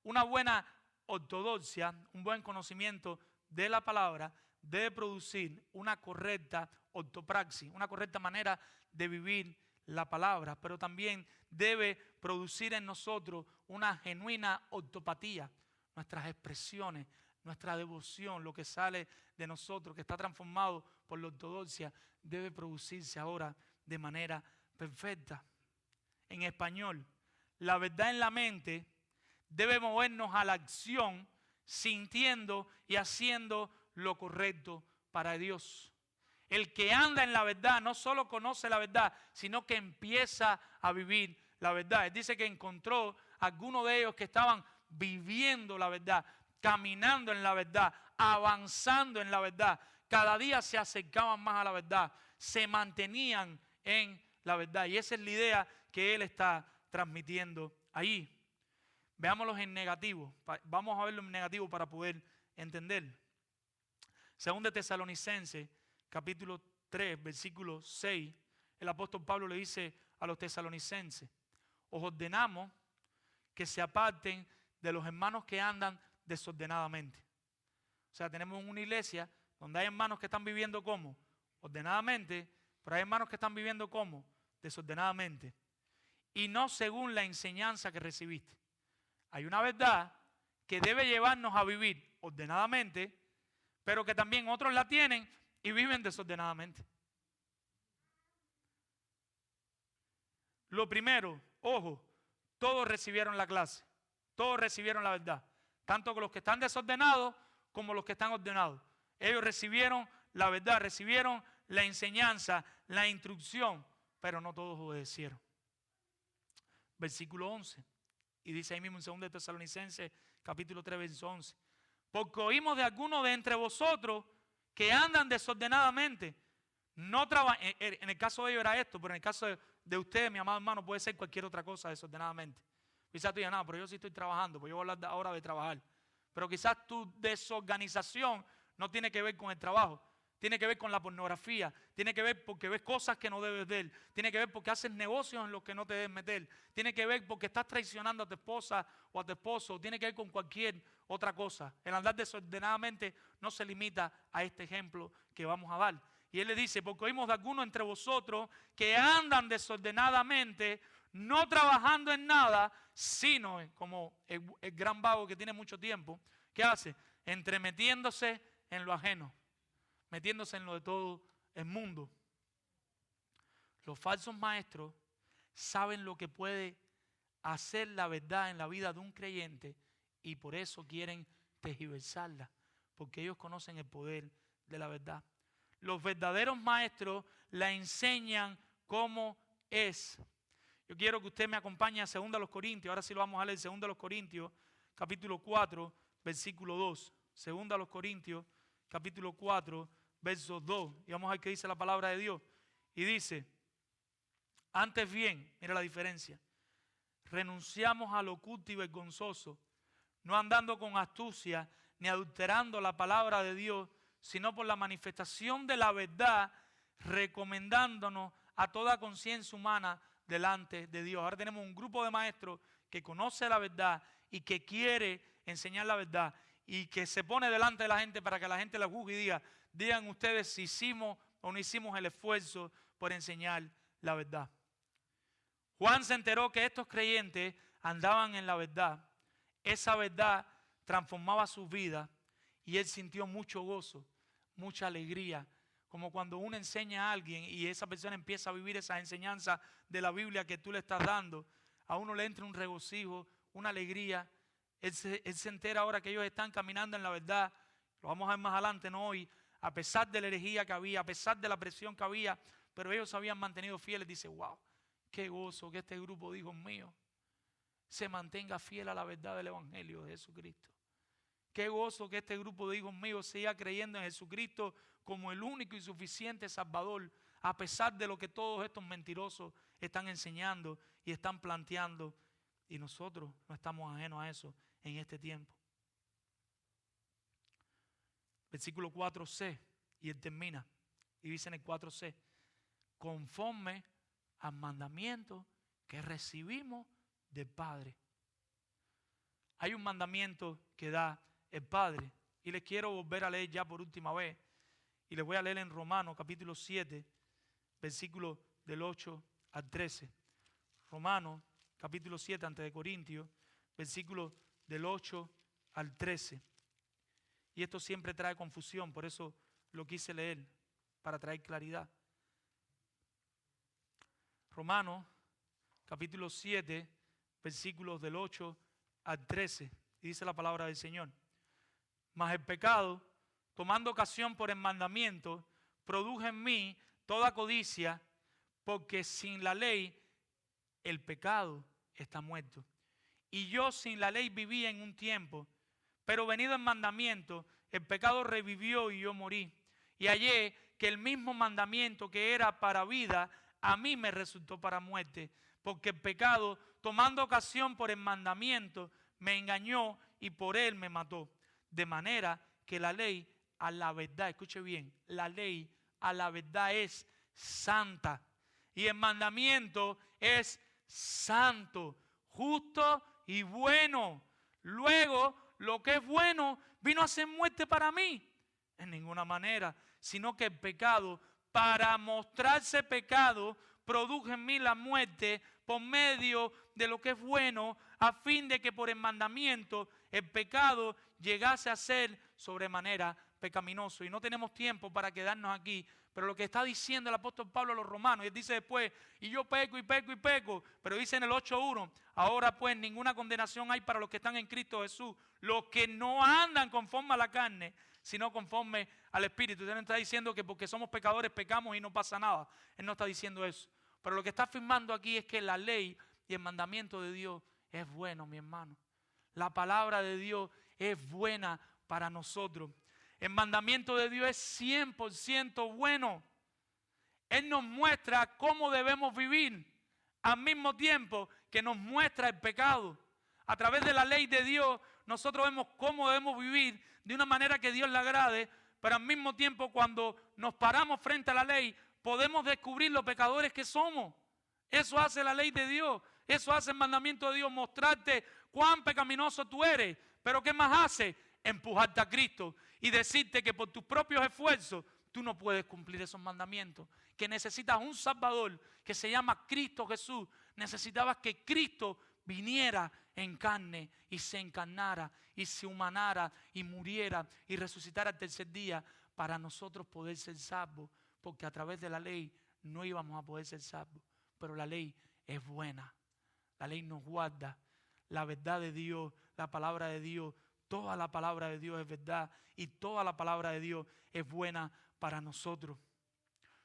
una buena ortodoxia, un buen conocimiento de la palabra debe producir una correcta ortopraxis, una correcta manera de vivir la palabra, pero también debe producir en nosotros una genuina ortopatía, nuestras expresiones, nuestra devoción, lo que sale de nosotros, que está transformado por la ortodoxia, debe producirse ahora de manera perfecta. En español, la verdad en la mente debe movernos a la acción, sintiendo y haciendo lo correcto para Dios. El que anda en la verdad no solo conoce la verdad, sino que empieza a vivir la verdad. Él dice que encontró a algunos de ellos que estaban viviendo la verdad, caminando en la verdad, avanzando en la verdad. Cada día se acercaban más a la verdad, se mantenían en la verdad. Y esa es la idea que él está transmitiendo ahí. Veámoslos en negativo. Vamos a verlo en negativo para poder entender. Según de Tesalonicenses, capítulo 3, versículo 6, el apóstol Pablo le dice a los tesalonicenses: os ordenamos que se aparten de los hermanos que andan desordenadamente. O sea, tenemos una iglesia donde hay hermanos que están viviendo como ordenadamente, pero hay hermanos que están viviendo como desordenadamente, y no según la enseñanza que recibiste. Hay una verdad que debe llevarnos a vivir ordenadamente, pero que también otros la tienen y viven desordenadamente. Lo primero, ojo, todos recibieron la clase, todos recibieron la verdad, tanto los que están desordenados como los que están ordenados. Ellos recibieron la verdad, recibieron la enseñanza, la instrucción, pero no todos obedecieron. Versículo 11, y dice ahí mismo en 2 Tesalonicenses, capítulo 3, verso 11: porque oímos de algunos de entre vosotros que andan desordenadamente. No en el caso de ellos era esto, pero en el caso de ustedes, mi amado hermano, puede ser cualquier otra cosa desordenadamente. Quizás tú digas: no, pero yo sí estoy trabajando, pues yo voy a hablar ahora de trabajar. Pero quizás tu desorganización no tiene que ver con el trabajo, tiene que ver con la pornografía, tiene que ver porque ves cosas que no debes ver, tiene que ver porque haces negocios en los que no te debes meter, tiene que ver porque estás traicionando a tu esposa o a tu esposo, tiene que ver con cualquier otra cosa. El andar desordenadamente no se limita a este ejemplo que vamos a dar. Y él le dice: porque oímos de algunos entre vosotros que andan desordenadamente, no trabajando en nada, sino como el gran vago que tiene mucho tiempo. ¿Qué hace? Entremetiéndose en lo ajeno, metiéndose en lo de todo el mundo. Los falsos maestros saben lo que puede hacer la verdad en la vida de un creyente y por eso quieren tergiversarla, porque ellos conocen el poder de la verdad. Los verdaderos maestros la enseñan como es. Yo quiero que usted me acompañe a 2 Corintios. Ahora sí lo vamos a leer. 2 Corintios, capítulo 4, versículo 2. 2 Corintios, capítulo 4, verso 2. Y vamos a ver qué dice la palabra de Dios. Y dice: antes bien, mira la diferencia, renunciamos a lo oculto y vergonzoso, no andando con astucia ni adulterando la palabra de Dios, sino por la manifestación de la verdad, recomendándonos a toda conciencia humana delante de Dios. Ahora tenemos un grupo de maestros que conoce la verdad y que quiere enseñar la verdad y que se pone delante de la gente para que la gente la juzgue y digan ustedes si hicimos o no hicimos el esfuerzo por enseñar la verdad. Juan se enteró que estos creyentes andaban en la verdad. Esa verdad transformaba sus vidas y él sintió mucho gozo, mucha alegría, como cuando uno enseña a alguien y esa persona empieza a vivir esa enseñanza de la Biblia que tú le estás dando. A uno le entra un regocijo, una alegría. Él se entera ahora que ellos están caminando en la verdad. Lo vamos a ver más adelante, no hoy. A pesar de la herejía que había, a pesar de la presión que había, pero ellos se habían mantenido fieles. Dice: wow, qué gozo que este grupo de hijos míos se mantenga fiel a la verdad del Evangelio de Jesucristo. Qué gozo que este grupo de hijos míos siga creyendo en Jesucristo como el único y suficiente Salvador, a pesar de lo que todos estos mentirosos están enseñando y están planteando. Y nosotros no estamos ajenos a eso en este tiempo. Versículo 4c, y él termina, y dice en el 4c: conforme al mandamiento que recibimos del Padre. Hay un mandamiento que da el Padre, y les quiero volver a leer ya por última vez, y les voy a leer en Romanos capítulo 7, versículo del 8 al 13. Romanos capítulo 7, antes de Corintios, versículo del 8 al 13. Y esto siempre trae confusión, por eso lo quise leer, para traer claridad. Romanos capítulo 7, versículos del 8 al 13. Y dice la palabra del Señor: mas el pecado, tomando ocasión por el mandamiento, produjo en mí toda codicia, porque sin la ley el pecado está muerto. Y yo sin la ley vivía en un tiempo, pero venido el mandamiento, el pecado revivió y yo morí. Y hallé que el mismo mandamiento que era para vida, a mí me resultó para muerte, porque el pecado, tomando ocasión por el mandamiento, me engañó y por él me mató. De manera que la ley a la verdad, escuche bien, la ley a la verdad es santa y el mandamiento es santo, justo y bueno. Luego, lo que es bueno vino a ser muerte para mí. En ninguna manera, sino que el pecado, para mostrarse pecado, produjo en mí la muerte por medio de lo que es bueno, a fin de que por el mandamiento el pecado llegase a ser sobremanera pecaminoso. Y no tenemos tiempo para quedarnos aquí, pero lo que está diciendo el apóstol Pablo a los romanos, y él dice después, y yo peco y peco y peco, pero dice en el 8:1, ahora pues ninguna condenación hay para los que están en Cristo Jesús, los que no andan conforme a la carne, sino conforme al Espíritu. Usted no está diciendo que porque somos pecadores pecamos y no pasa nada. Él no está diciendo eso. Pero lo que está afirmando aquí es que la ley y el mandamiento de Dios es bueno, mi hermano. La palabra de Dios es buena para nosotros. El mandamiento de Dios es 100% bueno. Él nos muestra cómo debemos vivir, al mismo tiempo que nos muestra el pecado. A través de la ley de Dios, nosotros vemos cómo debemos vivir de una manera que Dios le agrade, pero al mismo tiempo cuando nos paramos frente a la ley, podemos descubrir los pecadores que somos. Eso hace la ley de Dios, eso hace el mandamiento de Dios, mostrarte cuán pecaminoso tú eres. Pero ¿qué más hace? Empujarte a Cristo y decirte que por tus propios esfuerzos tú no puedes cumplir esos mandamientos, que necesitas un Salvador que se llama Cristo Jesús. Necesitabas que Cristo viniera en carne y se encarnara y se humanara y muriera y resucitara al tercer día para nosotros poder ser salvos, porque a través de la ley no íbamos a poder ser salvos. Pero la ley es buena, la ley nos guarda, la verdad de Dios, la palabra de Dios, toda la palabra de Dios es verdad y toda la palabra de Dios es buena para nosotros.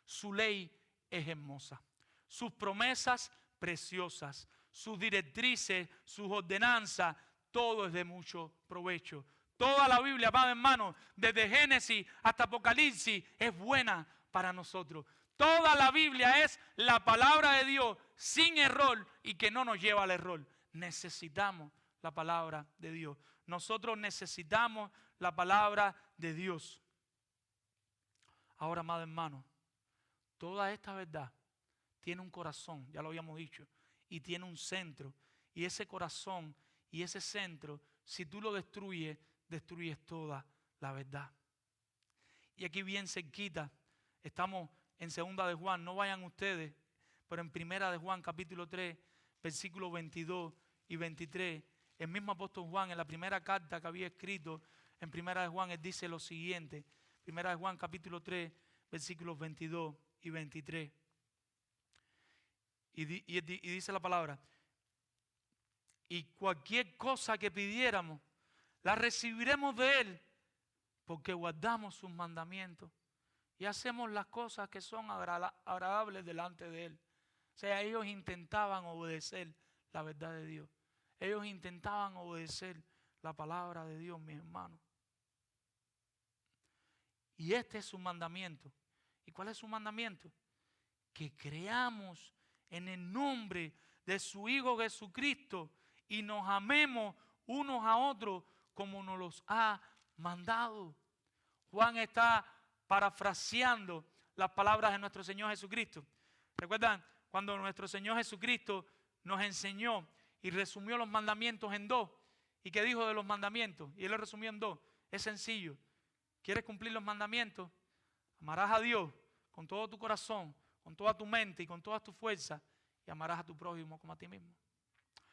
Su ley es hermosa, sus promesas preciosas, sus directrices, sus ordenanzas, todo es de mucho provecho. Toda la Biblia, amado hermano, desde Génesis hasta Apocalipsis, es buena para nosotros. Toda la Biblia es la palabra de Dios sin error y que no nos lleva al error. Necesitamos la palabra de Dios. Nosotros necesitamos la palabra de Dios. Ahora, amado hermano, toda esta verdad tiene un corazón, ya lo habíamos dicho, y tiene un centro. Y ese corazón y ese centro, si tú lo destruyes, destruyes toda la verdad. Y aquí bien cerquita, estamos en 2 de Juan, no vayan ustedes, pero en 1 de Juan capítulo 3, versículos 22 y 23, el mismo apóstol Juan en la primera carta que había escrito en 1 de Juan, él dice lo siguiente, 1 de Juan capítulo 3, versículos 22 y 23. Y dice la palabra, y cualquier cosa que pidiéramos, la recibiremos de Él, porque guardamos sus mandamientos y hacemos las cosas que son agradables delante de Él. O sea, ellos intentaban obedecer la verdad de Dios. Ellos intentaban obedecer la palabra de Dios, mis hermanos. Y este es su mandamiento. ¿Y cuál es su mandamiento? Que creamos en el nombre de su Hijo Jesucristo y nos amemos unos a otros como nos los ha mandado. Juan está parafraseando las palabras de nuestro Señor Jesucristo. ¿Recuerdan cuando nuestro Señor Jesucristo nos enseñó y resumió los mandamientos en dos? ¿Y qué dijo de los mandamientos? Y Él lo resumió en dos. Es sencillo. ¿Quieres cumplir los mandamientos? Amarás a Dios con todo tu corazón, con toda tu mente y con toda tu fuerza, y amarás a tu prójimo como a ti mismo.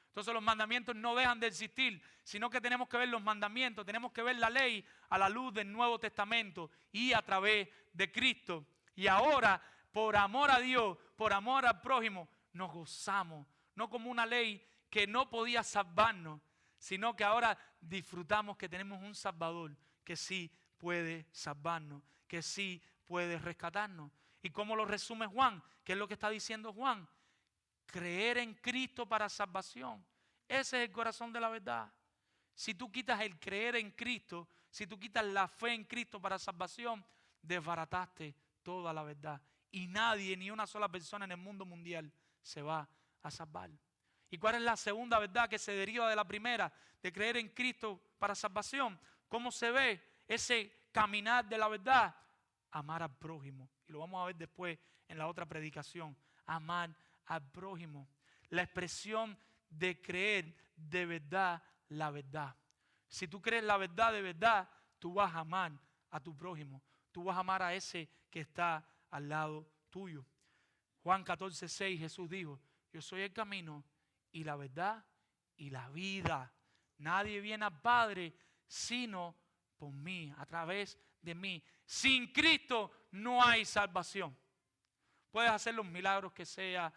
Entonces los mandamientos no dejan de existir, sino que tenemos que ver los mandamientos, tenemos que ver la ley a la luz del Nuevo Testamento y a través de Cristo. Y ahora, por amor a Dios, por amor al prójimo, nos gozamos, no como una ley que no podía salvarnos, sino que ahora disfrutamos que tenemos un Salvador que sí puede salvarnos, que sí puede rescatarnos. ¿Y cómo lo resume Juan? ¿Qué es lo que está diciendo Juan? Creer en Cristo para salvación. Ese es el corazón de la verdad. Si tú quitas el creer en Cristo, si tú quitas la fe en Cristo para salvación, desbarataste toda la verdad y nadie, ni una sola persona en el mundo mundial se va a salvar. ¿Y cuál es la segunda verdad que se deriva de la primera, de creer en Cristo para salvación? ¿Cómo se ve ese caminar de la verdad? Amar al prójimo. Y lo vamos a ver después en la otra predicación. Amar al prójimo. La expresión de creer de verdad la verdad. Si tú crees la verdad de verdad, tú vas a amar a tu prójimo. Tú vas a amar a ese que está al lado tuyo. Juan 14:6, Jesús dijo: yo soy el camino y la verdad y la vida. Nadie viene al Padre sino por mí, a través de mí. Sin Cristo no hay salvación. Puedes hacer los milagros que sea,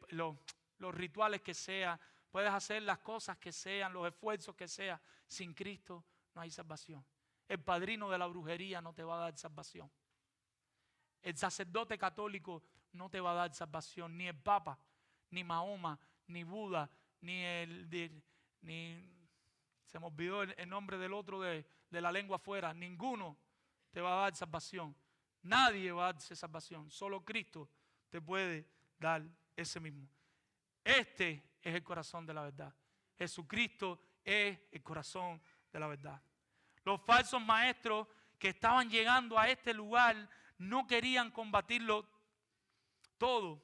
los rituales que sea, puedes hacer las cosas que sean, los esfuerzos que sea. Sin Cristo no hay salvación. El padrino de la brujería no te va a dar salvación. El sacerdote católico no te va a dar salvación. Ni el Papa, ni Mahoma, ni Buda, se me olvidó el nombre del otro de la lengua afuera. Ninguno te va a dar salvación. Nadie va a darse salvación. Solo Cristo te puede dar ese mismo. Este es el corazón de la verdad. Jesucristo es el corazón de la verdad. Los falsos maestros que estaban llegando a este lugar no querían combatirlo todo.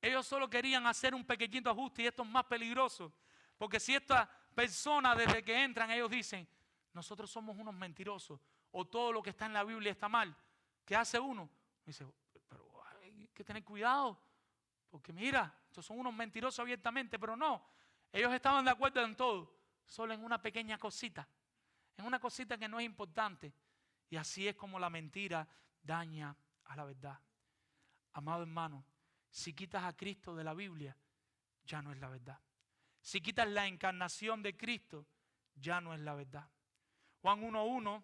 Ellos solo querían hacer un pequeñito ajuste, y esto es más peligroso. Porque si estas personas desde que entran, ellos dicen: nosotros somos unos mentirosos, o todo lo que está en la Biblia está mal, ¿qué hace uno? Dice: pero hay que tener cuidado, porque mira, estos son unos mentirosos abiertamente. Pero no, ellos estaban de acuerdo en todo, solo en una pequeña cosita, en una cosita que no es importante. Y así es como la mentira daña a la verdad. Amado hermano, si quitas a Cristo de la Biblia, ya no es la verdad. Si quitas la encarnación de Cristo, ya no es la verdad. Juan 1:1,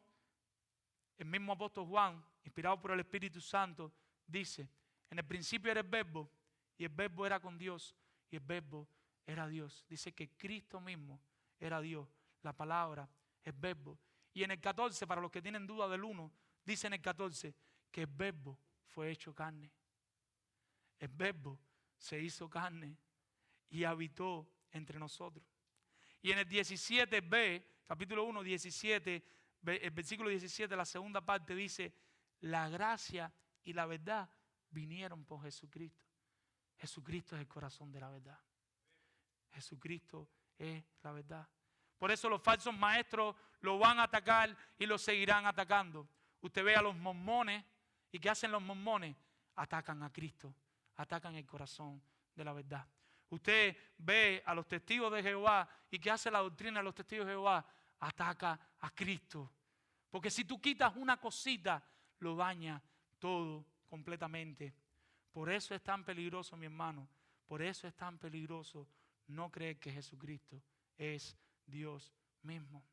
el mismo apóstol Juan, inspirado por el Espíritu Santo, dice: en el principio era el Verbo, y el Verbo era con Dios, y el Verbo era Dios. Dice que Cristo mismo era Dios, la palabra, el Verbo. Y en el 14, para los que tienen duda del 1, dice en el 14 que el Verbo fue hecho carne. El Verbo se hizo carne y habitó entre nosotros. Y en el 17b, capítulo 1, 17, el versículo 17, la segunda parte dice: la gracia y la verdad vinieron por Jesucristo. Jesucristo es el corazón de la verdad. Jesucristo es la verdad. Por eso los falsos maestros lo van a atacar y lo seguirán atacando. Usted ve a los mormones, ¿y qué hacen los mormones? Atacan a Cristo, atacan el corazón de la verdad. Usted ve a los testigos de Jehová, ¿y qué hace la doctrina de los testigos de Jehová? Ataca a Cristo. Porque si tú quitas una cosita, lo daña todo completamente. Por eso es tan peligroso, mi hermano. Por eso es tan peligroso no creer que Jesucristo es Dios mismo.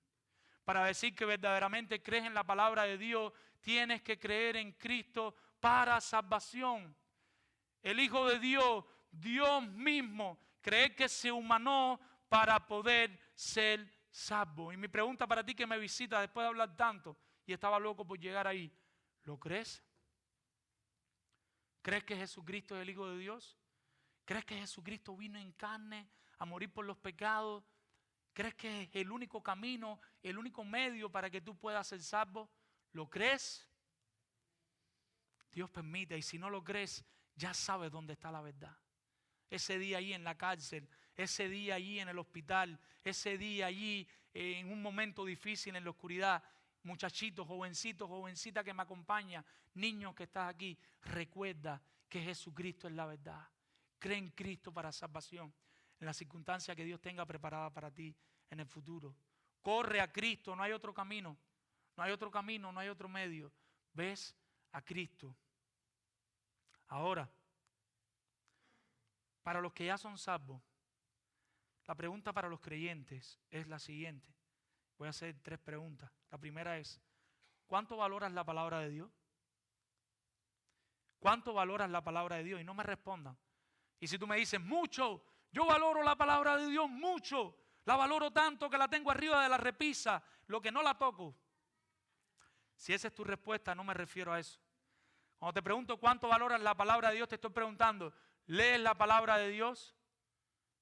Para decir que verdaderamente crees en la palabra de Dios, tienes que creer en Cristo para salvación. El Hijo de Dios, Dios mismo, creer que se humanó para poder ser salvo. Y mi pregunta para ti que me visita después de hablar tanto, y estaba loco por llegar ahí: ¿lo crees? ¿Crees que Jesucristo es el Hijo de Dios? ¿Crees que Jesucristo vino en carne a morir por los pecados? ¿Crees que es el único camino, el único medio para que tú puedas ser salvo? ¿Lo crees? Dios permite, y si no lo crees, ya sabes dónde está la verdad. Ese día allí en la cárcel, ese día allí en el hospital, ese día allí en un momento difícil en la oscuridad, muchachito, jovencito, jovencita que me acompaña, niño que estás aquí, recuerda que Jesucristo es la verdad. Cree en Cristo para salvación, en la circunstancia que Dios tenga preparada para ti en el futuro. Corre a Cristo, no hay otro camino, no hay otro camino, no hay otro medio. Ves a Cristo. Ahora, para los que ya son salvos, la pregunta para los creyentes es la siguiente. Voy a hacer 3 preguntas. La primera es: ¿cuánto valoras la palabra de Dios? ¿Cuánto valoras la palabra de Dios? Y no me respondan. Y si tú me dices: mucho, yo valoro la palabra de Dios mucho, la valoro tanto que la tengo arriba de la repisa, lo que no la toco. Si esa es tu respuesta, no me refiero a eso. Cuando te pregunto cuánto valoras la palabra de Dios, te estoy preguntando, ¿lees la palabra de Dios?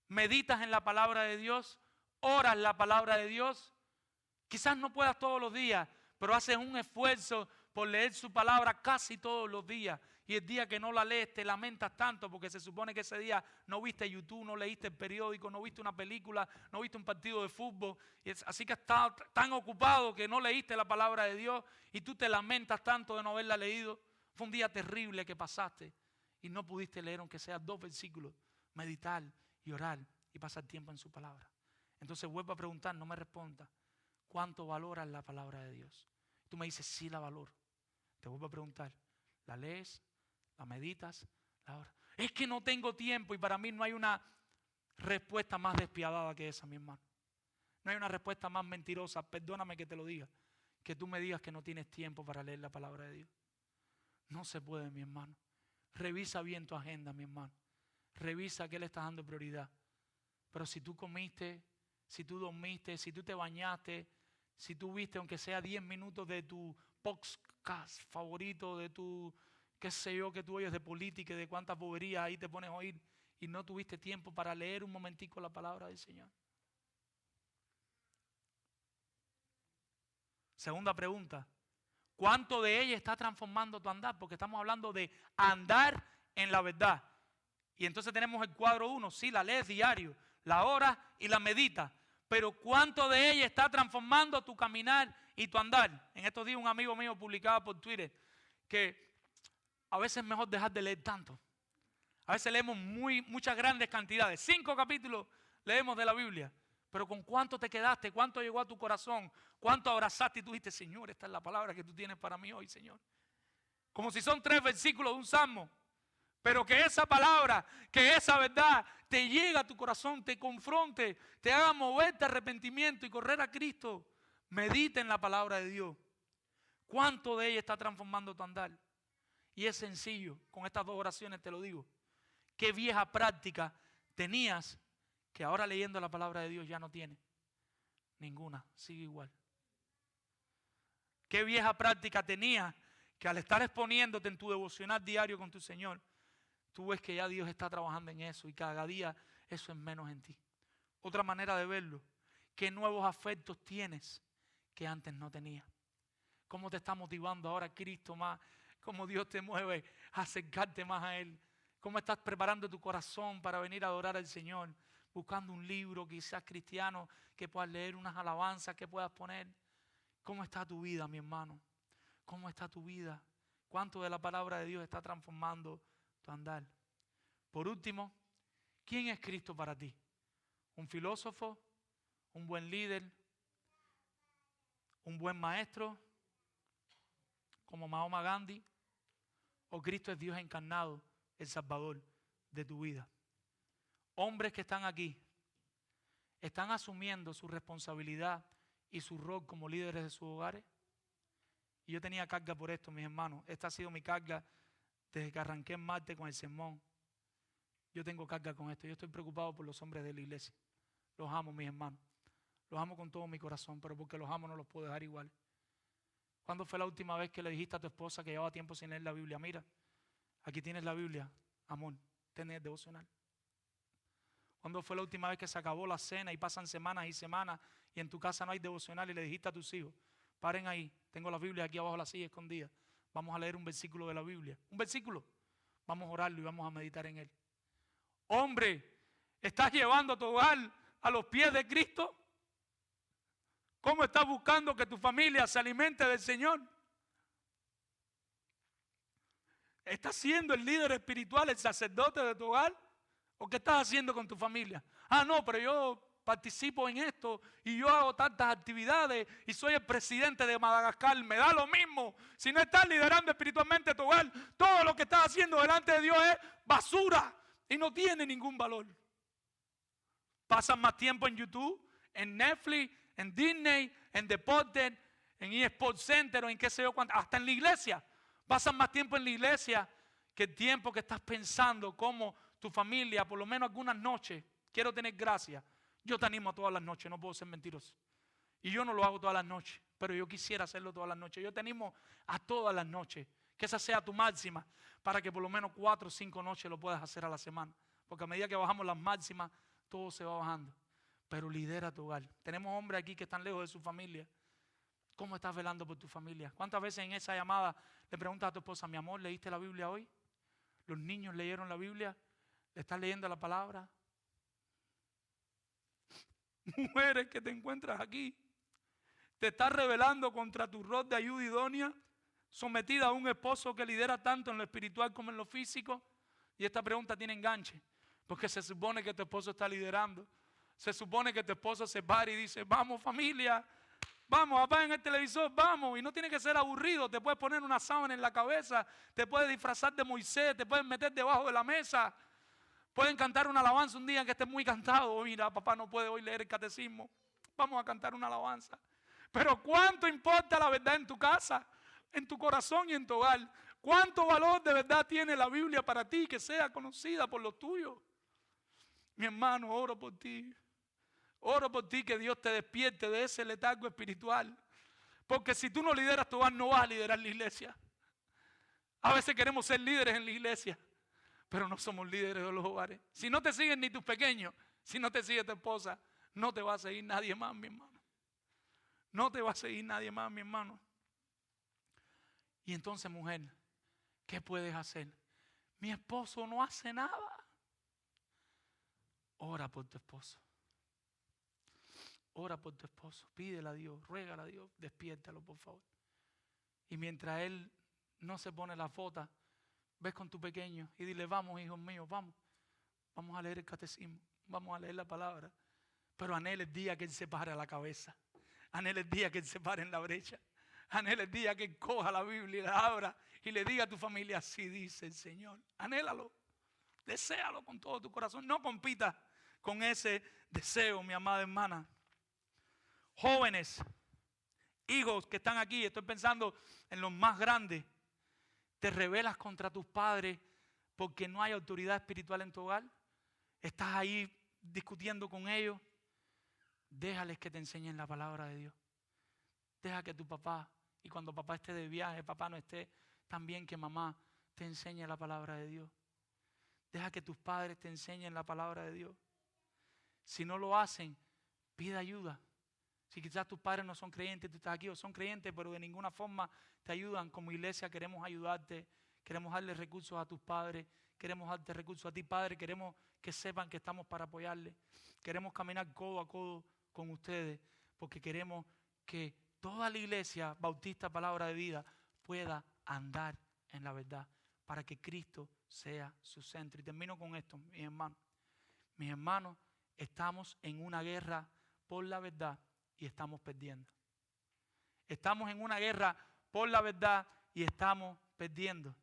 ¿Meditas en la palabra de Dios? ¿Oras la palabra de Dios? Quizás no puedas todos los días, pero haces un esfuerzo por leer su palabra casi todos los días. Y el día que no la lees te lamentas tanto porque se supone que ese día no viste YouTube, no leíste el periódico, no viste una película, no viste un partido de fútbol. Así que estás tan ocupado que no leíste la palabra de Dios y tú te lamentas tanto de no haberla leído. Fue un día terrible que pasaste y no pudiste leer aunque sea 2 versículos, meditar y orar y pasar tiempo en su palabra. Entonces vuelvo a preguntar, no me respondas. ¿Cuánto valoras la palabra de Dios? Tú me dices, sí la valoro. Te vuelvo a preguntar, ¿la lees? ¿La meditas? ¿La oras? Es que no tengo tiempo y para mí no hay una respuesta más despiadada que esa, mi hermano. No hay una respuesta más mentirosa, perdóname que te lo diga, que tú me digas que no tienes tiempo para leer la palabra de Dios. No se puede, mi hermano. Revisa bien tu agenda, mi hermano. Revisa a qué le estás dando prioridad. Pero si tú comiste, si tú dormiste, si tú te bañaste, si tú viste aunque sea 10 minutos de tu podcast favorito, de tu, qué sé yo, que tú oyes de política y de cuántas boberías ahí te pones a oír y no tuviste tiempo para leer un momentico la palabra del Señor. Segunda pregunta, ¿cuánto de ella está transformando tu andar? Porque estamos hablando de andar en la verdad. Y entonces tenemos el cuadro 1, sí, la lees diario, la oras y la meditas. Pero ¿cuánto de ella está transformando tu caminar y tu andar? En estos días un amigo mío publicaba por Twitter que a veces es mejor dejar de leer tanto. A veces leemos muchas grandes cantidades. 5 capítulos leemos de la Biblia. Pero ¿con cuánto te quedaste? ¿Cuánto llegó a tu corazón? ¿Cuánto abrazaste y tú dijiste, Señor, esta es la palabra que tú tienes para mí hoy, Señor? Como si son 3 versículos de un salmo. Pero que esa palabra, que esa verdad te llegue a tu corazón, te confronte, te haga moverte a arrepentimiento y correr a Cristo. Medita en la palabra de Dios. ¿Cuánto de ella está transformando tu andar? Y es sencillo, con estas 2 oraciones te lo digo. ¿Qué vieja práctica tenías que ahora leyendo la palabra de Dios ya no tienes? Ninguna, sigue igual. ¿Qué vieja práctica tenías que al estar exponiéndote en tu devocional diario con tu Señor, tú ves que ya Dios está trabajando en eso y cada día eso es menos en ti? Otra manera de verlo, ¿qué nuevos afectos tienes que antes no tenías? ¿Cómo te está motivando ahora Cristo más? ¿Cómo Dios te mueve a acercarte más a Él? ¿Cómo estás preparando tu corazón para venir a adorar al Señor? Buscando un libro quizás cristiano que puedas leer, unas alabanzas que puedas poner. ¿Cómo está tu vida, mi hermano? ¿Cómo está tu vida? ¿Cuánto de la palabra de Dios está transformando tu andar? Por último, ¿quién es Cristo para ti? ¿Un filósofo? ¿Un buen líder? ¿Un buen maestro? ¿Como Mahoma Gandhi? ¿O Cristo es Dios encarnado, el Salvador de tu vida? Hombres que están aquí, ¿están asumiendo su responsabilidad y su rol como líderes de sus hogares? Y yo tenía carga por esto, mis hermanos. Esta ha sido mi carga desde que arranqué en martes con el sermón. Yo tengo carga con esto. Yo estoy preocupado por los hombres de la iglesia. Los amo, mis hermanos. Los amo con todo mi corazón, pero porque los amo no los puedo dejar igual. ¿Cuándo fue la última vez que le dijiste a tu esposa que llevaba tiempo sin leer la Biblia? Mira, aquí tienes la Biblia, amor, tenés devocional. ¿Cuándo fue la última vez que se acabó la cena y pasan semanas y semanas y en tu casa no hay devocional y le dijiste a tus hijos, paren ahí, tengo la Biblia aquí abajo de la silla escondida, vamos a leer un versículo de la Biblia? Un versículo, vamos a orarlo y vamos a meditar en él. Hombre, ¿estás llevando a tu hogar a los pies de Cristo? ¿Cómo estás buscando que tu familia se alimente del Señor? ¿Estás siendo el líder espiritual, el sacerdote de tu hogar? ¿O qué estás haciendo con tu familia? Ah, no, pero yo participo en esto y yo hago tantas actividades y soy el presidente de Madagascar. Me da lo mismo. Si no estás liderando espiritualmente tu hogar, todo lo que estás haciendo delante de Dios es basura y no tiene ningún valor. Pasan más tiempo en YouTube, en Netflix, en Disney, en deportes, en eSports Center o en qué sé yo cuánto, hasta en la iglesia. Pasan más tiempo en la iglesia que el tiempo que estás pensando cómo tu familia, por lo menos algunas noches, quiero tener gracia. Yo te animo a todas las noches, no puedo ser mentiroso. Y yo no lo hago todas las noches, pero yo quisiera hacerlo todas las noches. Yo te animo a todas las noches Que esa sea tu máxima, para que por lo menos 4 o 5 noches lo puedas hacer a la semana. Porque a medida que bajamos las máximas, todo se va bajando. Pero lidera tu hogar. Tenemos hombres aquí que están lejos de su familia. ¿Cómo estás velando por tu familia? ¿Cuántas veces en esa llamada le preguntas a tu esposa, mi amor, ¿leíste la Biblia hoy? ¿Los niños leyeron la Biblia? ¿Le estás leyendo la palabra? Mujeres que te encuentras aquí, te estás rebelando contra tu rol de ayuda idónea, sometida a un esposo que lidera tanto en lo espiritual como en lo físico. Y esta pregunta tiene enganche, porque se supone que tu esposo está liderando. Se supone que tu esposo se para y dice, vamos familia, vamos, apaguen el televisor, vamos. Y no tiene que ser aburrido, te puedes poner una sábana en la cabeza, te puedes disfrazar de Moisés, te puedes meter debajo de la mesa. Pueden cantar una alabanza un día que esté muy cantado. Mira, papá no puede hoy leer el catecismo. Vamos a cantar una alabanza. Pero ¿cuánto importa la verdad en tu casa, en tu corazón y en tu hogar? ¿Cuánto valor de verdad tiene la Biblia para ti que sea conocida por los tuyos? Mi hermano, oro por ti. Oro por ti que Dios te despierte de ese letargo espiritual. Porque si tú no lideras tu hogar, no vas a liderar la iglesia. A veces queremos ser líderes en la iglesia, pero no somos líderes de los hogares. Si no te siguen ni tus pequeños, si no te sigue tu esposa, no te va a seguir nadie más, mi hermano. No te va a seguir nadie más, mi hermano. Y entonces, mujer, ¿qué puedes hacer? Mi esposo no hace nada. Ora por tu esposo. Ora por tu esposo. Pídele a Dios, ruégale a Dios, despiértalo, por favor. Y mientras él no se pone la foto, ves con tu pequeño y dile, vamos, hijos míos, vamos. Vamos a leer el catecismo, vamos a leer la palabra. Pero anhela el día que él se pare a la cabeza. Anhela el día que él se pare en la brecha. Anhela el día que él coja la Biblia y la abra y le diga a tu familia, así dice el Señor. Anhélalo, deséalo con todo tu corazón. No compitas con ese deseo, mi amada hermana. Jóvenes, hijos que están aquí, estoy pensando en los más grandes. ¿Te rebelas contra tus padres porque no hay autoridad espiritual en tu hogar? ¿Estás ahí discutiendo con ellos? Déjales que te enseñen la palabra de Dios. Deja que tu papá, y cuando papá esté de viaje, papá no esté, también que mamá te enseñe la palabra de Dios. Deja que tus padres te enseñen la palabra de Dios. Si no lo hacen, pide ayuda. Si quizás tus padres no son creyentes, tú estás aquí o son creyentes, pero de ninguna forma te ayudan, como iglesia queremos ayudarte, queremos darle recursos a tus padres, queremos darte recursos a ti, padre, queremos que sepan que estamos para apoyarles, queremos caminar codo a codo con ustedes, porque queremos que toda la iglesia bautista Palabra de Vida pueda andar en la verdad, para que Cristo sea su centro. Y termino con esto, mis hermanos. Mis hermanos, estamos en una guerra por la verdad y estamos perdiendo. Estamos en una guerra por la verdad y estamos perdiendo.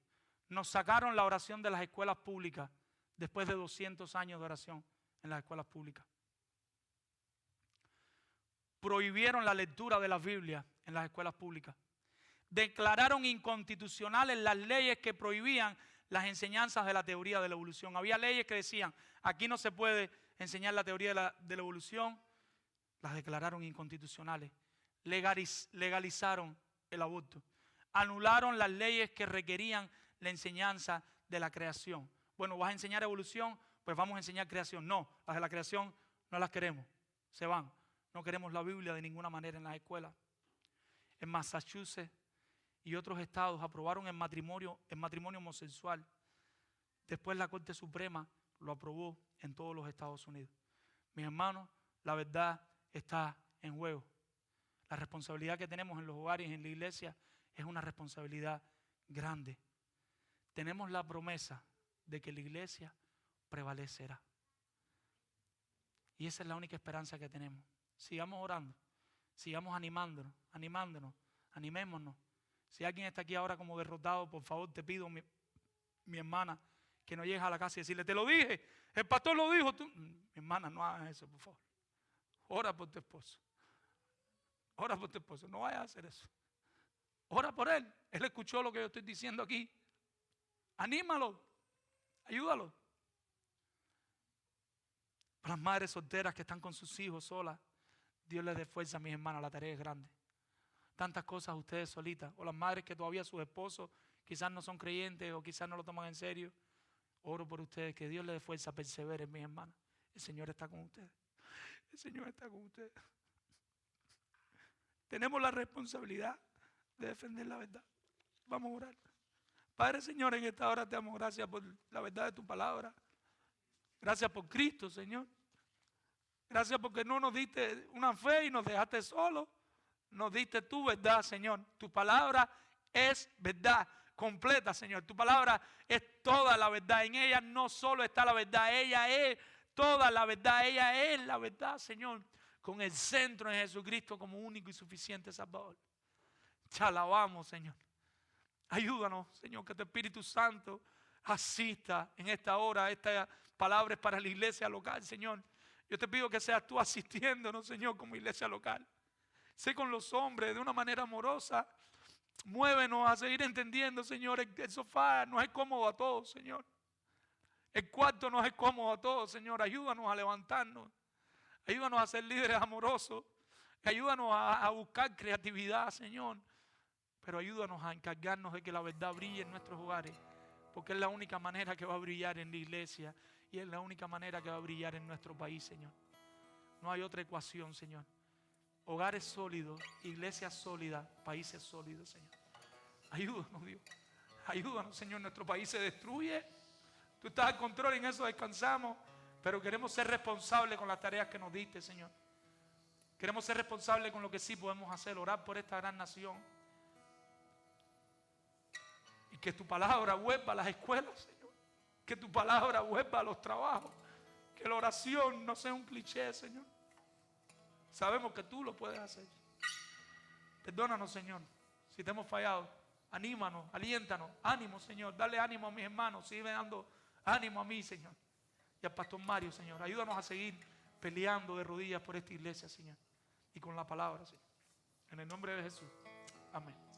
Nos sacaron la oración de las escuelas públicas después de 200 años de oración en las escuelas públicas. Prohibieron la lectura de la Biblia en las escuelas públicas. Declararon inconstitucionales las leyes que prohibían las enseñanzas de la teoría de la evolución. Había leyes que decían, aquí no se puede enseñar la teoría de la evolución. Las declararon inconstitucionales. Legalizaron el aborto. Anularon las leyes que requerían la enseñanza de la creación. Bueno, ¿vas a enseñar evolución? Pues vamos a enseñar creación. No, las de la creación no las queremos. Se van. No queremos la Biblia de ninguna manera en las escuelas. En Massachusetts y otros estados aprobaron el matrimonio homosexual. Después la Corte Suprema lo aprobó en todos los Estados Unidos. Mis hermanos, la verdad está en juego. La responsabilidad que tenemos en los hogares y en la iglesia es una responsabilidad grande. Tenemos la promesa de que la iglesia prevalecerá. Y esa es la única esperanza que tenemos. Sigamos orando, sigamos animándonos, animémonos. Si alguien está aquí ahora como derrotado, por favor te pido, mi hermana, que no llegues a la casa y decirle, te lo dije, el pastor lo dijo. Tú, mi hermana, no hagas eso, por favor. Ora por tu esposo. Ora por tu esposo, no vayas a hacer eso. Ora por él. Él escuchó lo que yo estoy diciendo aquí. Anímalo, ayúdalo. Para las madres solteras que están con sus hijos solas, Dios les dé fuerza a mis hermanas, la tarea es grande. Tantas cosas ustedes solitas, o las madres que todavía sus esposos quizás no son creyentes o quizás no lo toman en serio. Oro por ustedes, que Dios les dé fuerza, perseveren, mis hermanos. El Señor está con ustedes. El Señor está con ustedes. Tenemos la responsabilidad de defender la verdad. Vamos a orar. Padre, Señor, en esta hora te damos gracias por la verdad de tu palabra. Gracias por Cristo, Señor. Gracias porque no nos diste una fe y nos dejaste solos. Nos diste tu verdad, Señor. Tu palabra es verdad completa, Señor. Tu palabra es toda la verdad. En ella no solo está la verdad, ella es toda la verdad. Ella es la verdad, Señor, con el centro en Jesucristo como único y suficiente Salvador. Te alabamos, Señor. Ayúdanos, Señor, que tu Espíritu Santo asista en esta hora. Esta palabra es para la iglesia local, Señor. Yo te pido que seas tú asistiéndonos, Señor, como iglesia local. Sé con los hombres de una manera amorosa. Muévenos a seguir entendiendo, Señor. El sofá no es cómodo a todos, Señor. El cuarto no es cómodo a todos, Señor. Ayúdanos a levantarnos. Ayúdanos a ser líderes amorosos. Ayúdanos a buscar creatividad, Señor. Pero ayúdanos a encargarnos de que la verdad brille en nuestros hogares. Porque es la única manera que va a brillar en la iglesia. Y es la única manera que va a brillar en nuestro país, Señor. No hay otra ecuación, Señor. Hogares sólidos, iglesias sólidas, países sólidos, Señor. Ayúdanos, Dios. Ayúdanos, Señor. Nuestro país se destruye. Tú estás al control, en eso descansamos. Pero queremos ser responsables con las tareas que nos diste, Señor. Queremos ser responsables con lo que sí podemos hacer. Orar por esta gran nación. Y que tu palabra vuelva a las escuelas, Señor. Que tu palabra vuelva a los trabajos. Que la oración no sea un cliché, Señor. Sabemos que tú lo puedes hacer. Perdónanos, Señor, si te hemos fallado. Anímanos, aliéntanos. Ánimo, Señor. Dale ánimo a mis hermanos. Sigue dando ánimo a mí, Señor. Y al pastor Mario, Señor. Ayúdanos a seguir peleando de rodillas por esta iglesia, Señor. Y con la palabra, Señor. En el nombre de Jesús. Amén.